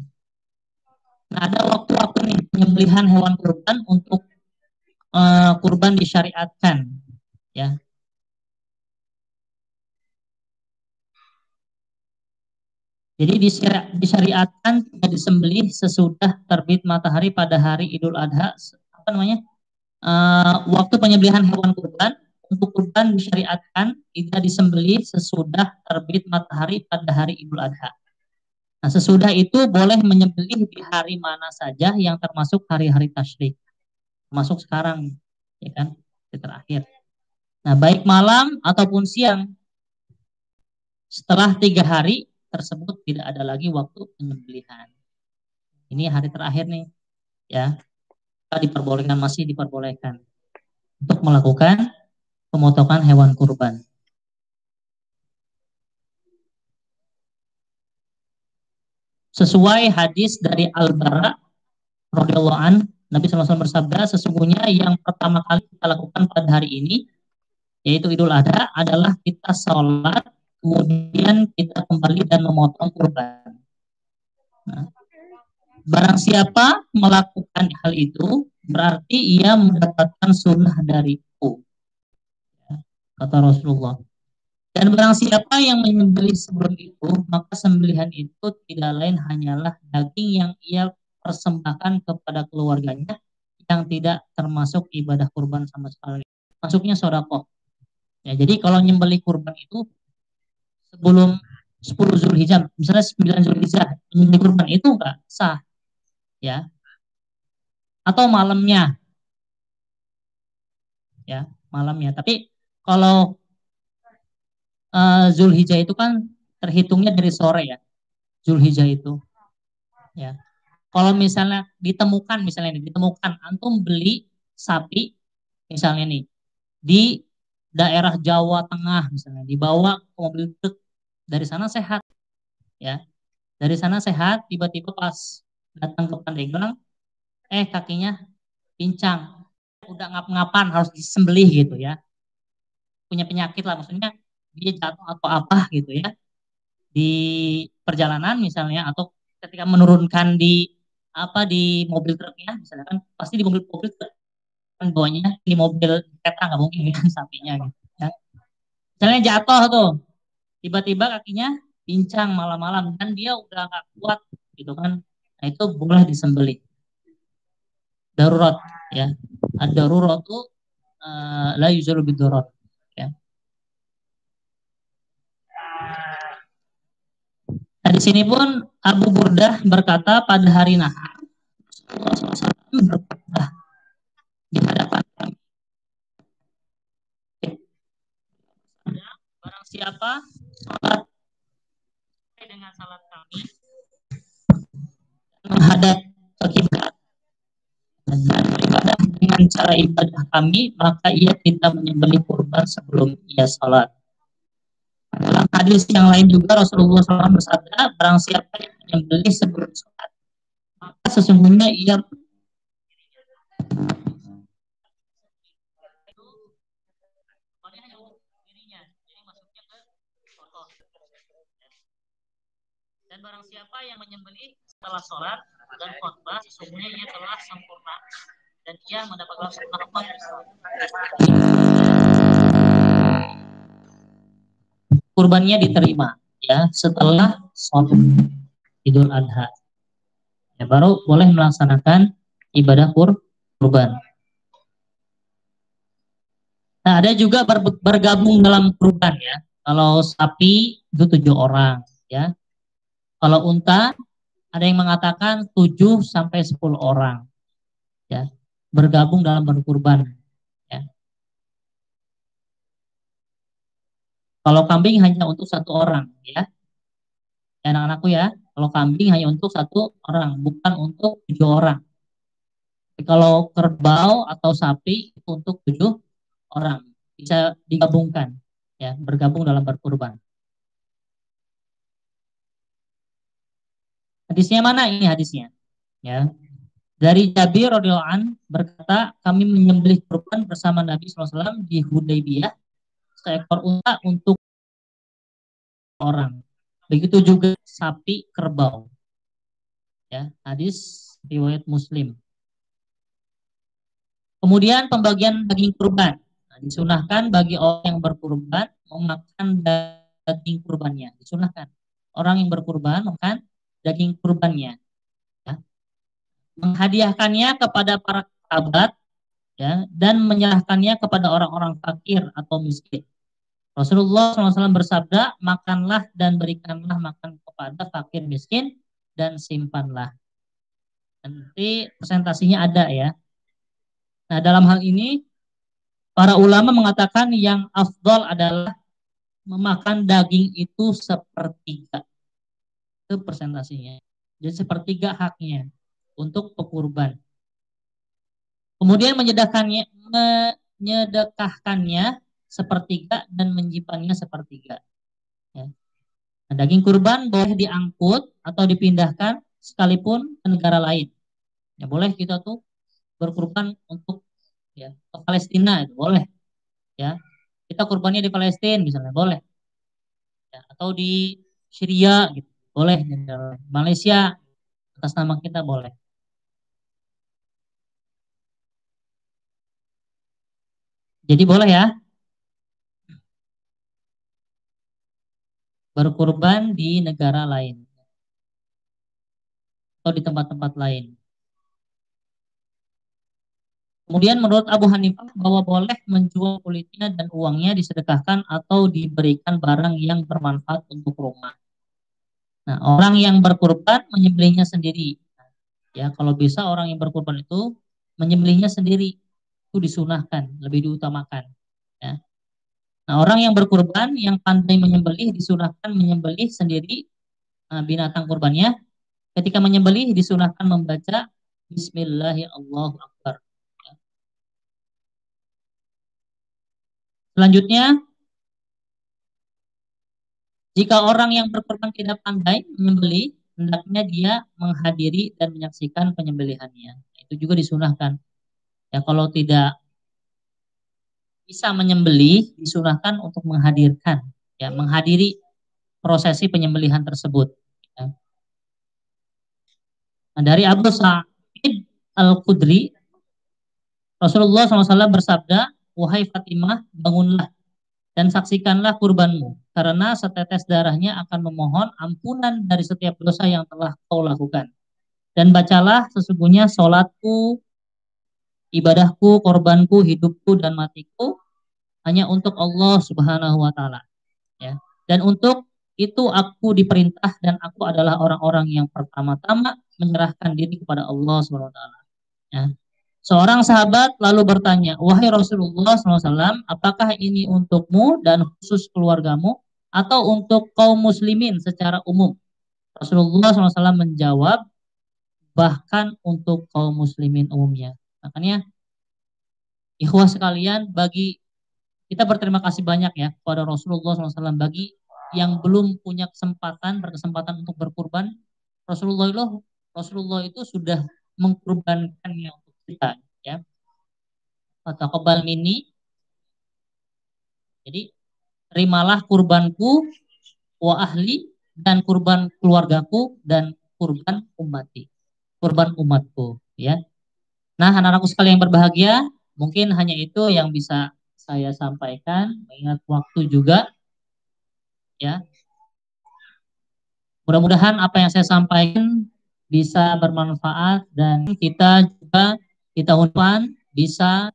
F: Nah, ada waktu-waktu nih penyembelihan hewan kurban untuk kurban disyariatkan, ya. Jadi disyariatkan tidak disembelih sesudah terbit matahari pada hari Idul Adha. Apa namanya? Waktu penyembelihan hewan kurban untuk kurban disyariatkan tidak disembelih sesudah terbit matahari pada hari Idul Adha. Nah, sesudah itu boleh menyembelih di hari mana saja yang termasuk hari-hari tasyrik. Termasuk sekarang, ya kan? Di terakhir. Nah, baik malam ataupun siang. Setelah 3 hari tersebut tidak ada lagi waktu penyembelihan. Ini hari terakhir nih, ya. Diperbolehkan, masih diperbolehkan untuk melakukan pemotongan hewan kurban. Sesuai hadis dari Al-Bara radhiyallahu an, Nabi SAW bersabda, sesungguhnya yang pertama kali kita lakukan pada hari ini, yaitu Idul Adha, adalah kita sholat, kemudian kita kembali dan memotong kurban. Nah, barang siapa melakukan hal itu, berarti ia mendapatkan sunnah dariku, ya, kata Rasulullah. Dan barang siapa yang menyembelih sebelum itu, maka sembelihan itu tidak lain hanyalah daging yang ia persembahkan kepada keluarganya, yang tidak termasuk ibadah kurban sama sekali. Masuknya sedekah. Ya, jadi kalau nyembelih kurban itu sebelum 10 Zulhijjah, misalnya 9 Zulhijjah, menyembelih kurban itu enggak sah, ya. Atau malamnya, ya, malamnya. Tapi kalau Zulhijjah itu kan terhitungnya dari sore ya, Zulhijjah itu. Ya. Kalau misalnya ditemukan antum beli sapi misalnya nih di daerah Jawa Tengah misalnya, dibawa ke mobil truk, dari sana sehat ya. Dari sana sehat, tiba-tiba pas datang ke Pandeglang kakinya pincang, udah ngap-ngapan harus disembelih gitu ya. Punya penyakit lah, maksudnya dia jatuh atau apa gitu ya. Di perjalanan misalnya, atau ketika menurunkan di mobil truknya misalnya, kan pasti di mobil truk kan bawanya di mobil kereta, nggak mungkin kan sapinya gitu ya. Misalnya jatuh tuh, tiba-tiba kakinya pincang malam-malam dan dia udah nggak kuat gitu kan, nah itu boleh disembelih. Darurat ya, ada darurat tuh la yuzalu bidarurat ya. Nah, di sini pun Abu Burdah berkata pada hari nahar berkhutbah di hadapan kami. Barang siapa salat dengan salat kami menghadap ke kiblat dan beribadah dengan cara ibadah kami, maka ia tidak menyembelih kurban sebelum ia salat. Dalam hadis yang lain juga Rasulullah SAW bersabda, barang siapa yang menyembelih sebelum salat, maka sesungguhnya ia dan barang siapa yang menyembelih setelah sholat dan khutbah, sesungguhnya ia telah sempurna dan ia mendapatkan sunnah kurbannya diterima ya setelah sholat Idul Adha ya, baru boleh melaksanakan ibadah kurban. Nah, ada juga bergabung dalam kurban ya. Kalau sapi itu 7 orang ya. Kalau unta ada yang mengatakan 7 sampai 10 orang ya, bergabung dalam berkurban ya. Kalau kambing hanya untuk 1 orang ya. Anak-anakku ya, kalau kambing hanya untuk 1 orang, bukan untuk 7 orang. Tapi kalau kerbau atau sapi itu untuk 7 orang, bisa digabungkan ya, bergabung dalam berkurban. Hadisnya mana ini hadisnya? Ya. Dari Jabir radhiyallahu an berkata, kami menyembelih kurban bersama Nabi SAW di Hudaybiyah, seekor unta untuk orang. Begitu juga sapi kerbau. Ya, hadis riwayat Muslim. Kemudian pembagian daging kurban. Nah, disunahkan bagi orang yang berkurban memakan daging kurbannya. Disunahkan. Orang yang berkurban makan daging kurbannya. Ya. Menghadiahkannya kepada para kerabat ya, dan menyerahkannya kepada orang-orang fakir atau miskin. Rasulullah SAW bersabda, makanlah dan berikanlah makan kepada fakir miskin dan simpanlah. Nanti presentasinya ada ya. Nah, dalam hal ini para ulama mengatakan yang afdal adalah memakan daging itu sepertiga. Itu presentasinya. Jadi sepertiga haknya untuk pekurban. Kemudian menyedekahkannya sepertiga dan menyimpannya sepertiga. Ya. Nah, daging kurban boleh diangkut atau dipindahkan sekalipun ke negara lain. Ya, boleh kita tuh berkurban untuk ya ke Palestina itu boleh. Ya, kita kurbannya di Palestina misalnya boleh. Ya, atau di Syria gitu boleh. Malaysia atas nama kita boleh. Jadi boleh ya berkurban di negara lain atau di tempat-tempat lain. Kemudian menurut Abu Hanifah bahwa boleh menjual kulitnya dan uangnya disedekahkan atau diberikan barang yang bermanfaat untuk rumah. Nah, orang yang berkurban menyembelihnya sendiri. Ya, kalau bisa orang yang berkurban itu menyembelihnya sendiri. Itu disunahkan, lebih diutamakan. Ya. Nah, orang yang berkurban, yang pandai menyembelih, disunahkan menyembelih sendiri binatang kurbannya. Ketika menyembelih, disunahkan membaca Bismillahirrahmanirrahim. Selanjutnya, jika orang yang berkurban tidak pandai menyembelih, hendaknya dia menghadiri dan menyaksikan penyembelihannya. Itu juga disunahkan. Ya, kalau tidak bisa menyembelih, disunahkan untuk menghadirkan, ya, menghadiri prosesi penyembelihan tersebut. Ya. Nah, dari Abu Sa'id Al-Khudri, Rasulullah SAW bersabda, "Wahai Fatimah, bangunlah dan saksikanlah kurbanmu, karena setetes darahnya akan memohon ampunan dari setiap dosa yang telah kau lakukan. Dan bacalah, sesungguhnya sholatku, ibadahku, korbanku, hidupku, dan matiku hanya untuk Allah Subhanahu wa Ta'ala. Ya. Dan untuk itu aku diperintah, dan aku adalah orang-orang yang pertama-tama menyerahkan diri kepada Allah Subhanahu wa Ta'ala." Ya. Seorang sahabat lalu bertanya, "Wahai Rasulullah SAW, apakah ini untukmu dan khusus keluargamu, atau untuk kaum muslimin secara umum?" Rasulullah SAW menjawab, "Bahkan untuk kaum muslimin umumnya." Makanya, ikhwah sekalian, bagi kita berterima kasih banyak ya kepada Rasulullah SAW. Bagi yang belum punya berkesempatan untuk berkurban, Rasulullah itu sudah mengkurbankannya untuk kita, ya. Fataqabbal minni, jadi terimalah kurbanku wa ahli, dan kurban keluargaku, dan kurban umatku, ya. Nah, anak-anakku sekalian yang berbahagia, mungkin hanya itu yang bisa saya sampaikan, mengingat waktu juga, ya. Mudah-mudahan apa yang saya sampaikan bisa bermanfaat, dan kita juga di tahun depan bisa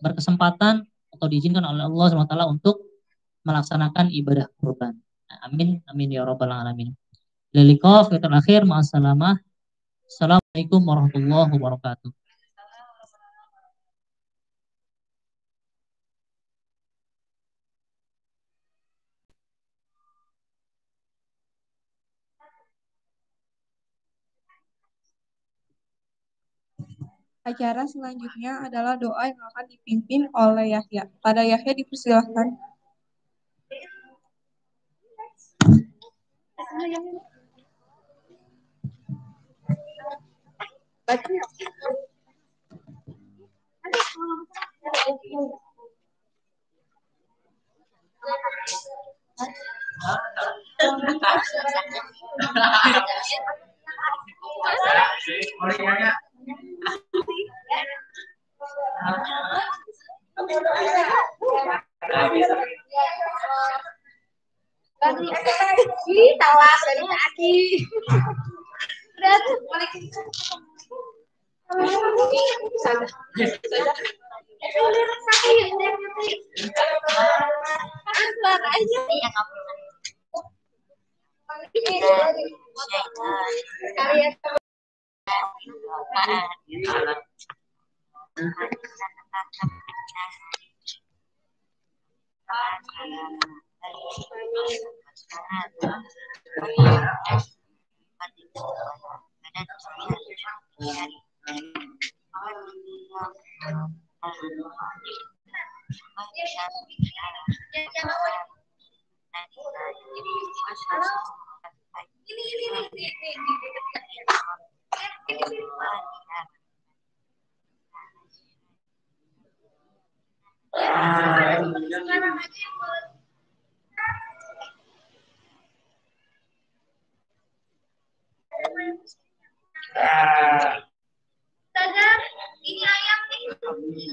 F: berkesempatan atau diizinkan oleh Allah SWT untuk melaksanakan ibadah kurban. Amin, amin ya rabbal alamin. Liqa fi akhir, ma'assalamah. Assalamualaikum warahmatullahi wabarakatuh.
A: Acara selanjutnya adalah doa yang akan dipimpin oleh Yahya. Pada Yahya dipersilahkan.
C: Ini ayam nih.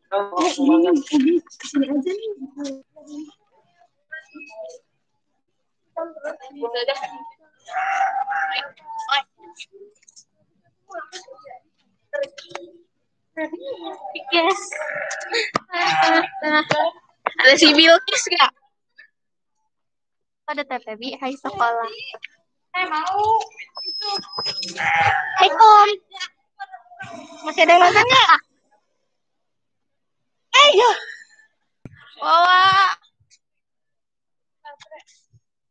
C: Kesini aja nih. Yes. Ada si Bilkis nggak? Ada TPB, hai sekolah. Mau. Hai Om. Masih ada yang nonton nggak? Ayo. Wah.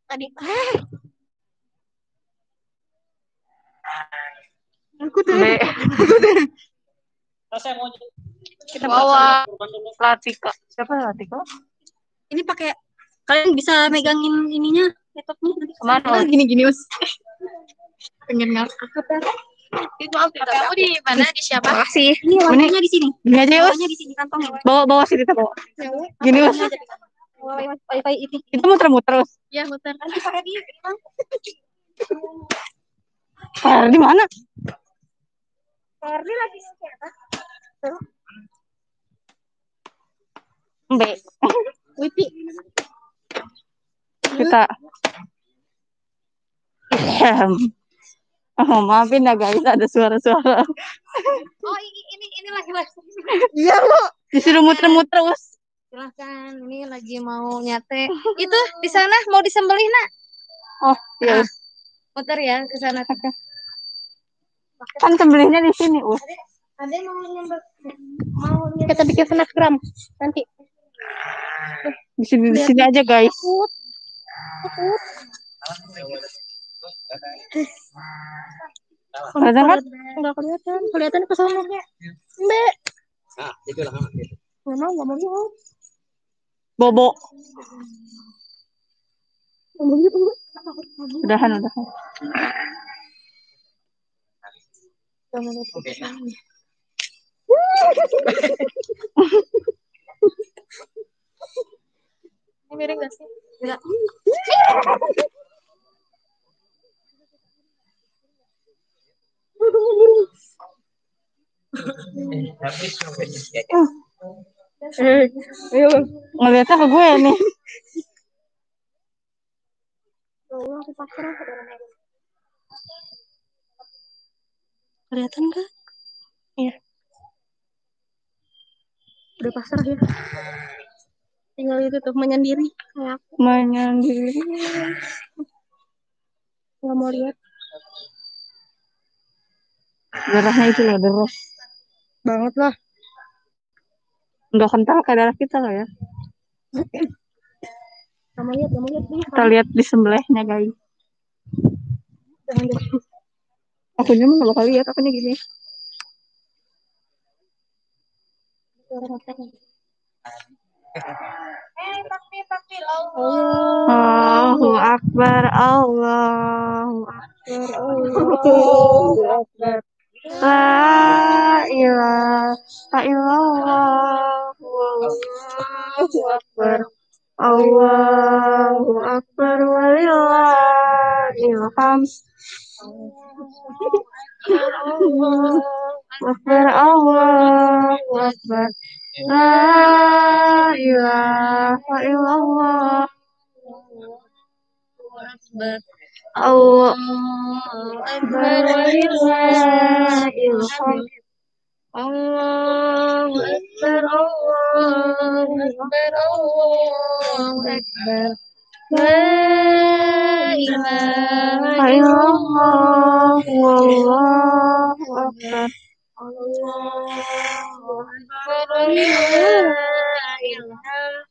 C: Tadi. Aku deh. Kita bawa Latika. Siapa Latika? Ini pakai kalian bisa megangin ininya laptopnya. Kemana? Gini-gini us. Pengen ngakak. Itu kamu di mana? Di siapa? Makasih. Ini warnanya di sini. Gini aja us. Di sini kantongnya. Bawa sini kita bawa. Gini us. Wifi itu. Itu muter-muter us. Ya muter. Nanti pakai di. Di mana? Ferdi lagi siapa? B. Wipi. Kita. Oh, maafin ya guys, ada suara-suara. Oh, ini lagi. Iya lu. Disuruh muter-muter terus. Silahkan, ini lagi mau nyate. Itu di sana mau disembelih nak? Oh, iya. Muter ya ke sana. Kan sembelihnya di sini, Ada mau nyembel, kita bikin snapgram nanti. Di sini aja guys. Takut. Kelihatan kan? Enggak kelihatan. Kelihatan ke sana. Mbak. Nah, itu lah. Enggak mau. Bobo. Udahan. Ini miring gak sih? Enggak. Ayo, ngeliatnya ke gue nih. Kelihatan gak? Iya. Udah pasrah ya. Tinggal itu tuh menyendiri. Menyendiri. Nggak mau lihat. Darahnya itu loh, deras banget lah. Nggak kental kayak darah kita lah ya. Kamu lihat kita lihat di sembelihnya guys. Aku nyaman kalau kali lihat akunya gini. Takbir Allahu Akbar, Allahu Akbar, Allahu Akbar. La ilaha illallah, Allahu Akbar, Allahu Akbar, walillahil hamd. Akbar, Allahu Akbar, la ilaha illallah, Allahu Akbar, walillahil hamd. Allahu Akbar, Allahu Akbar, Allahu Akbar. La ilaha illallah, wallahu akbar. Allahu akbar, walillahil hamd.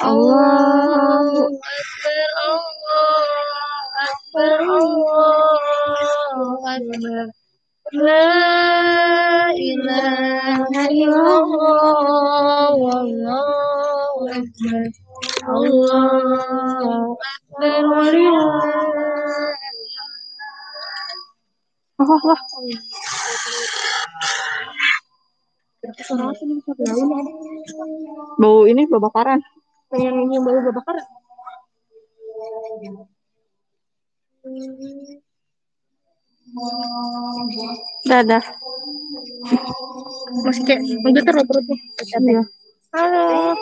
C: Allahu akbar, Allahu akbar, Allahu akbar. La ilaha illallah, wallahu akbar. Allahu akbar, walillahil bau ini bau bakaran. Pengen nyium bau bakaran. Dadah. Masih kayak menggetar loh perutnya. Iya. Halo.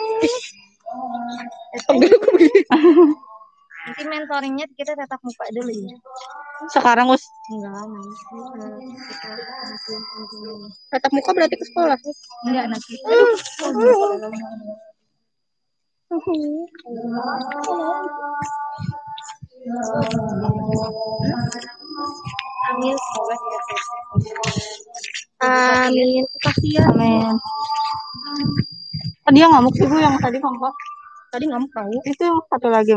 B: Nanti mentoringnya kita tatap muka dulu ya.
C: Sekarang Us.
B: Enggak,
C: Tatap muka berarti ke sekolah.
B: enggak nanti. Amin, semoga tidak
C: Amin. Kasih ya. Amin. Tadi yang ngamuk sih Bu, yang tadi Kak.
B: tadi nggak mau tahu.
C: Itu yang satu lagi.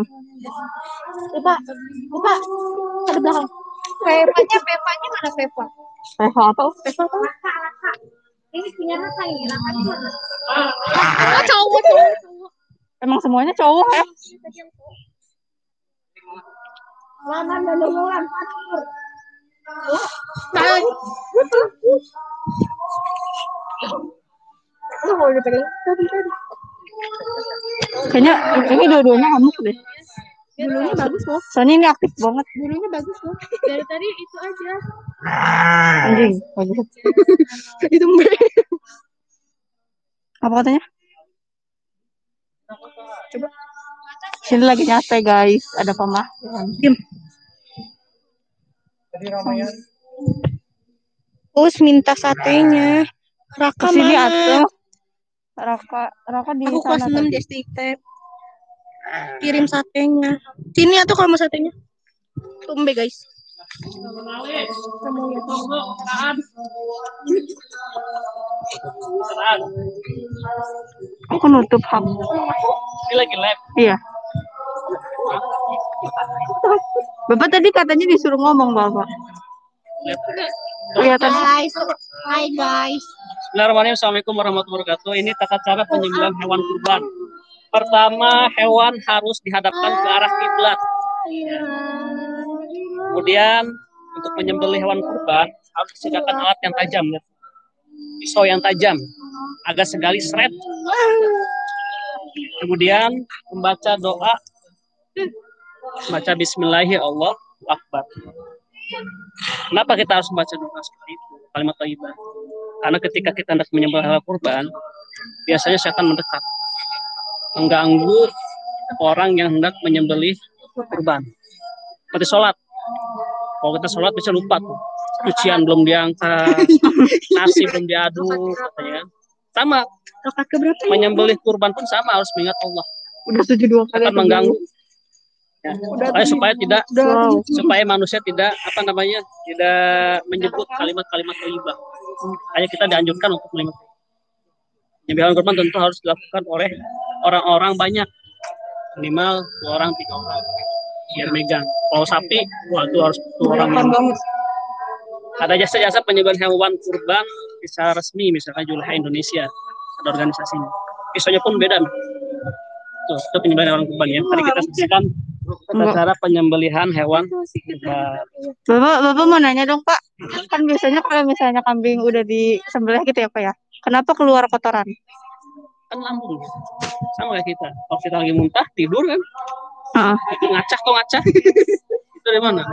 B: Pak, ada belakang. Pepanya mana Pepa?
C: Reva apa?
B: Pepa apa? Ini punya Raka ini, Rakanya mana?
C: Cowok. Emang semuanya cowok ya?
B: Mana ada Mulan, Fatur.
C: Kayaknya ini dua-duanya ngamuk deh.
B: Bulunya bagus loh.
C: Soalnya ini aktif banget.
B: Bulunya bagus loh. Dari tadi itu aja.
C: Anjing, bagus. Itu mbak. Apa katanya? Coba. Sini lagi nyantai guys. Ada Pama. Diam.
B: Us minta satenya. Raka
C: Sini
B: mana?
C: atuh. Raka di
B: Aku
C: sana
B: kelas 6 di STIK. Kirim satenya. Sini atuh kalau mau satenya. Tumbe guys.
C: Aku nutup hak.
D: Ini lagi live.
C: Iya. Bapak tadi katanya disuruh ngomong Bapak. Kelihatan.
B: Hai guys.
D: Bismillahirrahmanirrahim. Assalamualaikum warahmatullahi wabarakatuh. Ini tata cara penyembelihan hewan kurban. Pertama, hewan harus dihadapkan ke arah kiblat. Kemudian untuk menyembelih hewan kurban harus disediakan alat yang tajam, ya. Pisau yang tajam, agak segali seret. Kemudian membaca doa, baca Bismillahirrahmanirrahim, Allahu Akbar. Kenapa kita harus membaca doa seperti itu? Kalimat thayyibah. Karena ketika kita hendak menyembelih hewan kurban, biasanya setan mendekat, mengganggu orang yang hendak menyembelih kurban. Seperti sholat. Kalau kita sholat bisa lupa tuh. Cucian belum diangkat, nasi belum diaduk, katanya. Sama. Menyembelih kurban pun sama, harus mengingat Allah.
C: Udah 72 kali.
D: Akan mengganggu. Ya, supaya manusia tidak tidak menyebut kalimat-kalimat thayyibah. Hanya kita dianjurkan untuk menyembelih. Penyembelihan kurban tentu harus dilakukan oleh orang-orang banyak, minimal 2 orang 3 orang biar megang. Kalau sapi, itu harus 2 orang. Ada jasa-jasa penyembelihan hewan kurban secara resmi, misalkan Julha Indonesia, ada organisasinya. Pisaunya pun beda. Tuh, itu penyembelihan hewan kurban ya. Tadi kita saksikan tata cara penyembelihan hewan kurban.
C: Bapak mau nanya dong Pak. Kan biasanya kalau misalnya kambing udah disembelih gitu ya Pak ya. Kenapa keluar kotoran?
D: Kan lambung. Sama kayak kita. Kalau kita lagi muntah, tidur kan. Itu ngacak. Itu dari mana?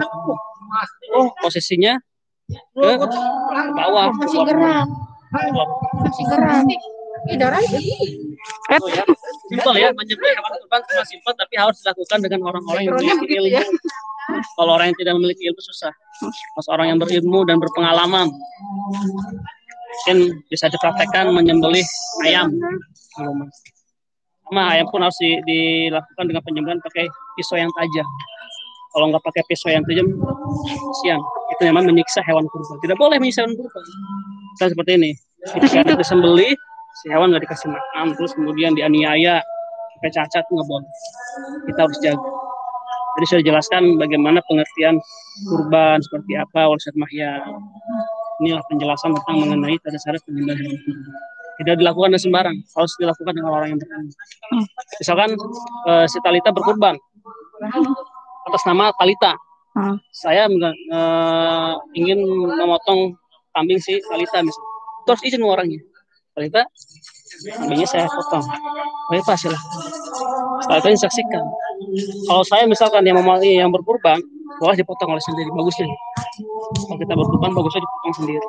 D: Oh, posisinya ke bawah.
B: Masih geram. Tiduran.
D: Oh ya, simpel ya, menyembelih hewan kurban cuma simpel, tapi harus dilakukan dengan orang-orang yang memiliki ilmu. Kalau orang yang tidak memiliki ilmu susah. Mas orang yang berilmu dan berpengalaman, mungkin bisa dipraktekkan menyembelih ayam. Sama ayam pun harus dilakukan dengan penyembelihan pakai pisau yang tajam. Kalau nggak pakai pisau yang tajam, kasihan. Itu memang menyiksa hewan kurban. Tidak boleh menyiksa hewan kurban. Kita seperti ini. Ketika disembelih, si hewan nggak dikasih makan, terus kemudian dianiaya, sampai cacat, nggak boleh. Kita harus jaga. Jadi sudah jelaskan bagaimana pengertian kurban seperti apa oleh Ustaz Mahyan. Inilah penjelasan tentang mengenai tata cara penyembelihan hewan kurban. Tidak dilakukan dengan sembarang, harus dilakukan dengan orang yang berilmu. Misalkan si Talita berkurban atas nama Talita. Saya ingin memotong kambing si Talita misalnya. Terus izin orangnya. Talita, kambingnya saya potong. Bebas silahkan. Setelah itu disaksikan. Kalau saya misalkan yang berkurban,
G: boleh dipotong oleh sendiri, bagusnya. Kalau kita berkurban bagusnya dipotong sendiri.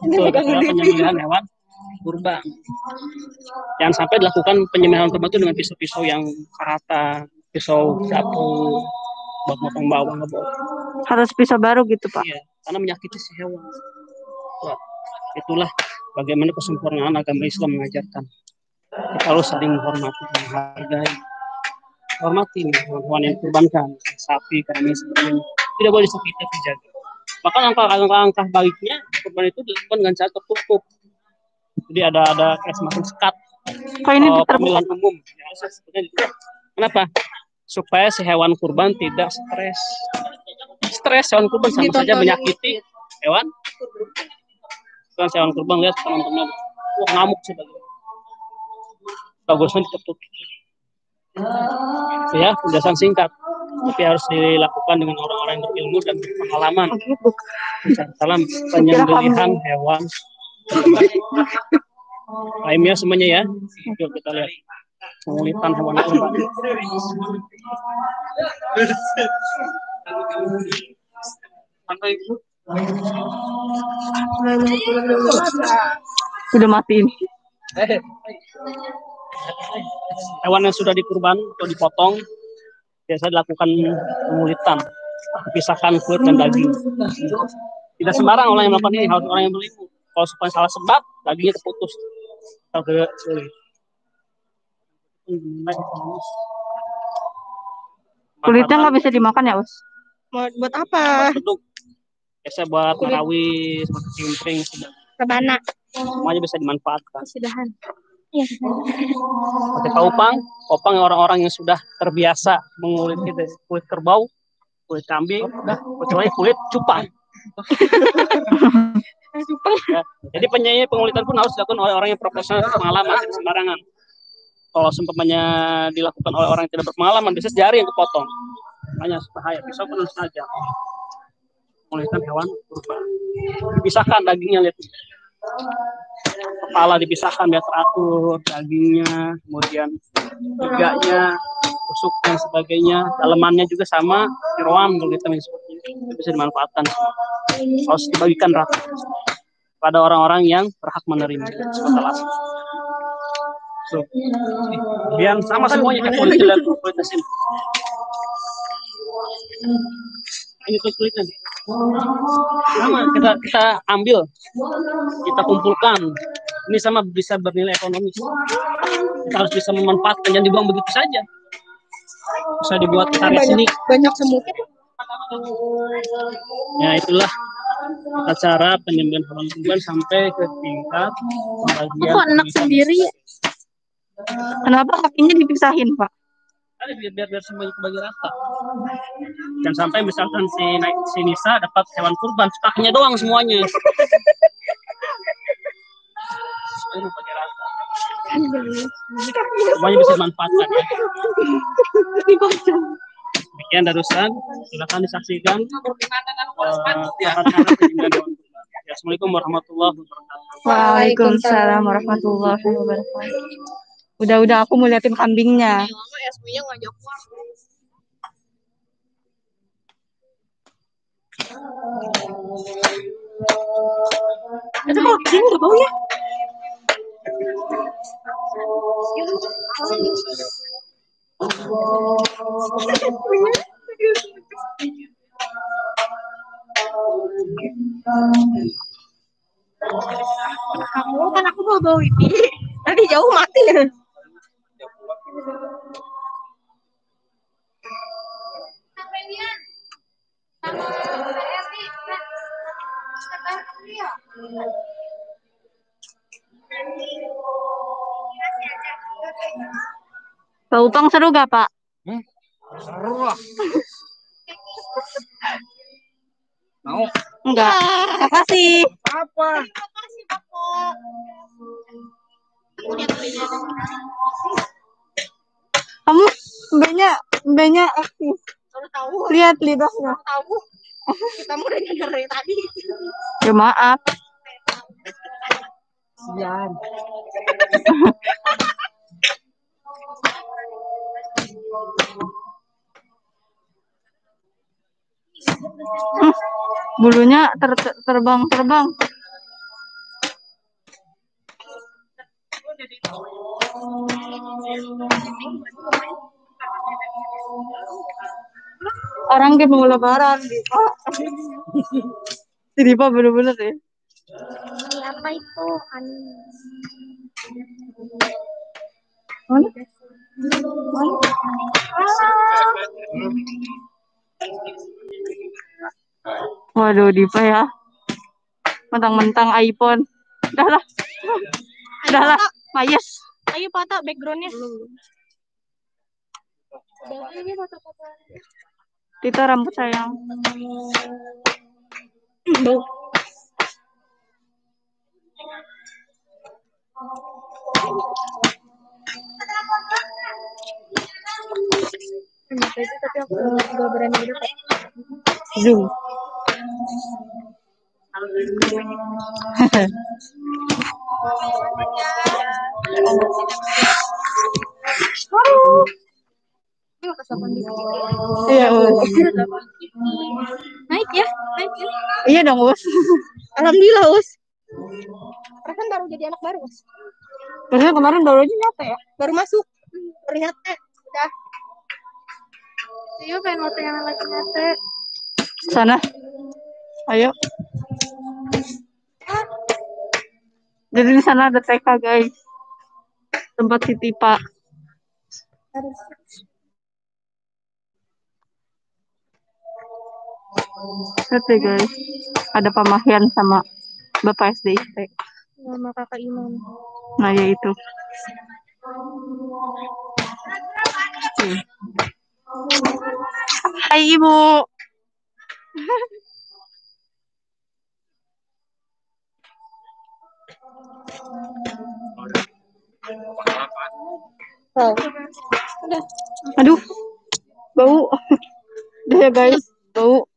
G: Itu adalah penyembelihan hewan kurban. Jangan sampai dilakukan penyembelihan kurban itu dengan pisau-pisau yang karata, pisau sapu, buat motong bawang nggak boleh.
C: Harus pisau baru gitu, Pak.
G: Iya, karena menyakiti si hewan. Wah, itulah bagaimana kesempurnaan agama Islam mengajarkan. Kita harus saling menghormati, menghargai. Hormati hewan yang dikurbankan, sapi, kambing, sebagainya. Tidak boleh disakiti, dijaga. Bahkan langkah baiknya kurban itu dilakukan dengan cara tertutup. Jadi ada kayak semacam sekat.
C: Ini
G: pemilihan umum. Ya, kenapa? Supaya si hewan kurban tidak stres hewan kurban sama saja menyakiti hewan. Kalau si hewan kurban lihat teman-teman ngamuk sebagainya. Bagusnya ditutup. Ya, penjelasan singkat. Tapi harus dilakukan dengan orang-orang yang berilmu dan berpengalaman. Dalam penyembelihan hewan. Lainnya semuanya ya. Yuk kita lihat pengulitan hewan kurban.
C: Sudah mati ini.
G: Hewan yang sudah dikurban atau dipotong biasa dilakukan pengulitan, dipisahkan kulit dan daging. Tidak sembarang orang yang melakukan ini, harus orang yang berilmu. Kalau supaya salah sebab, dagingnya terputus atau ke sulit.
C: Kulitnya nggak bisa dimakan ya, Us?
A: Buat apa?
G: Biasa buat marawis, buat cimpring,
A: Rebana.
G: semuanya bisa dimanfaatkan.
A: Sudahan. Iya.
G: Seperti kopang yang orang-orang yang sudah terbiasa mengulit gitu, kulit kerbau, kulit kambing, kecuali kulit cupang. Ya, jadi pengulitan pun harus dilakukan oleh orang yang profesional berpengalaman, tidak sembarangan. Kalau seumpamanya dilakukan oleh orang yang tidak berpengalaman, bisa jari yang kepotong. Hanya bahaya, pisau pun harus tajam. Pengulitan hewan kurban. Dipisahkan dagingnya, lihat. Kepala dipisahkan biar teratur, dagingnya, kemudian iganya, tusuk dan sebagainya, dalemannya juga sama, jeroan kalau kita seperti itu bisa dimanfaatkan. Harus dibagikan rata pada orang-orang yang berhak menerima. Biar sama semuanya kayak kulit sini. Ini kulitnya. Sama kita ambil, kita kumpulkan. Ini sama bisa bernilai ekonomis. Kita harus bisa memanfaatkan, jangan dibuang begitu saja. Bisa dibuat karya seni.
A: Banyak semutnya.
G: Ya itulah cara penyembelihan hewan kurban sampai ke tingkat bagian.
C: Kok anak sendiri? Kenapa kakinya dipisahin, Pak?
G: Biar semuanya kebagi rata. Dan sampai misalkan si Nisa dapat hewan kurban, kakinya doang semuanya. Bagi rata. Semuanya bisa dimanfaatkan. Ya. Demikian dari Ustaz, silakan disaksikan. Assalamualaikum warahmatullahi wabarakatuh.
C: Waalaikumsalam warahmatullahi wabarakatuh. Udah aku mau liatin kambingnya.
A: Itu kok gini nggak bau ya? Kan aku mau bau ini. Tadi jauh mati ya.
C: Taupang seru gak, Pak?
G: Seru lah. Mau?
C: Enggak. Makasih.
G: Apa?
A: Makasih, Bapak.
C: Kamu mbaknya aktif. Lihat lidahnya.
A: Tahu. Kita mau udah dari tadi.
C: Ya maaf.
A: Sian.
C: Bulunya terbang-terbang. Orang kayak mau lebaran, Dipa. Si Dipa bener-bener ya.
H: Apa itu?
C: Waduh, Dipa ya. Mentang-mentang iPhone. Udah lah. Udah lah, Mayes.
H: Ayo foto backgroundnya.
C: Itu rambut sayang.
H: Tapi aku gak berani gitu.
C: Zoom. Iya,
H: Naik ya.
C: Iya dong, Us.
H: Alhamdulillah, Us. Kan baru jadi anak baru, Us.
C: Padahal kemarin baru aja nyata ya.
H: Baru masuk. Baru nyate. Udah. Iya, pengen foto yang lagi nyate.
C: Sana. Ayo. Jadi di sana ada TK, guys. Tempat si Tipa. Lihat deh, guys. Ada Pak Mahyan sama Bapak SDIT.
H: Nama kakak Imam.
C: Nah, ya itu. Hai, Ibu.
H: Udah.
C: Aduh, bau. Udah ya, guys. Bau.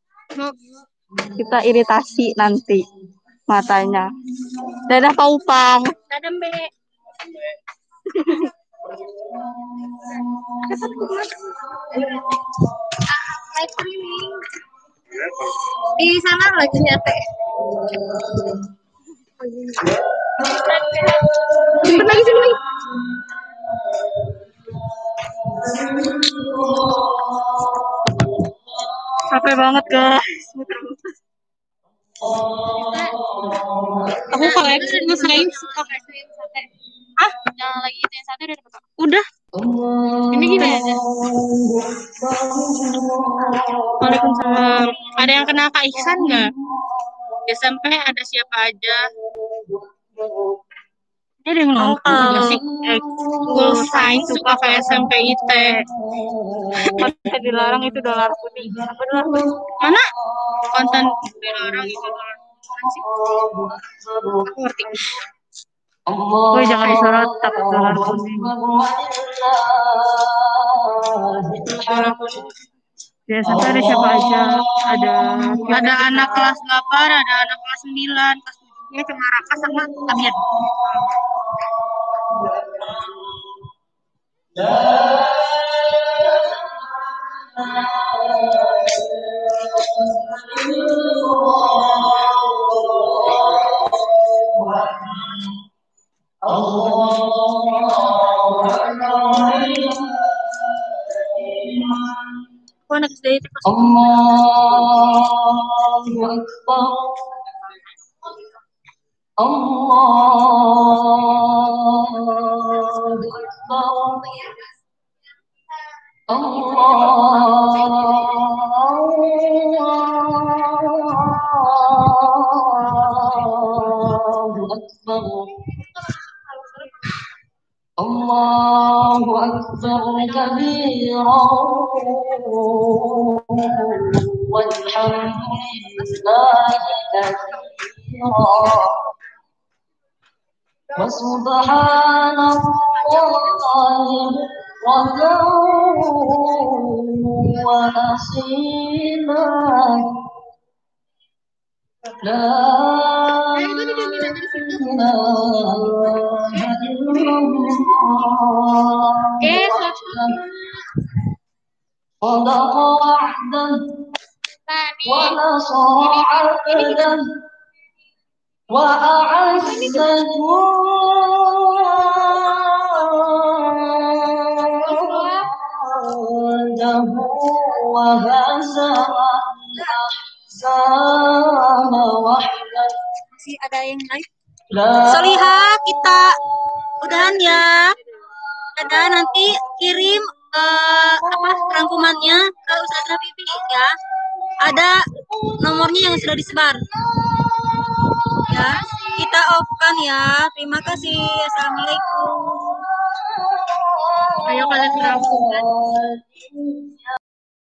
C: Kita iritasi nanti matanya. Dadah, Pak Upang.
H: Dadah, Mbak. Live streaming. Di sana lagi nyate. Cepet lagi sini.
C: Capek banget, guys.
H: Aku kalau ngerasain suka sate. Ah, yang lagi itu yang sate udah dapat.
C: Udah.
H: Ini gini aja.
C: Waalaikumsalam.
H: Ada yang kenal Kak Ihsan nggak? SMP ada siapa aja?
C: Ini ada yang nonton juga sih.
H: School Science suka ke SMP IT.
C: Konten dilarang itu dolar kuning. Apa dolar kuning?
H: Mana? Konten dilarang itu dolar sih. Aku ngerti.
C: Woi, jangan disorot, takut dolar kuning. Di SMP ada siapa aja?
H: Ada anak kelas 8, ada anak kelas 9, kelas 7-nya cuma Raka sama Tabiat. Oh, anak SD itu pas
I: الله أكبر كبيرا والحمد لله كثيرا وسبحان الله بكرة وأصيلا لا صدق وحده ونصر عبده وأعز جنده وهزم الأحزاب وحده.
C: Masih ada yang lain? Soliha, kita udahan ya. Dadah, nanti kirim rangkumannya ke Ustazah Pipi ya. Ada nomornya yang sudah disebar. Ya, kita off-kan ya. Terima kasih. Assalamualaikum. Ayo kalian rangkum kan.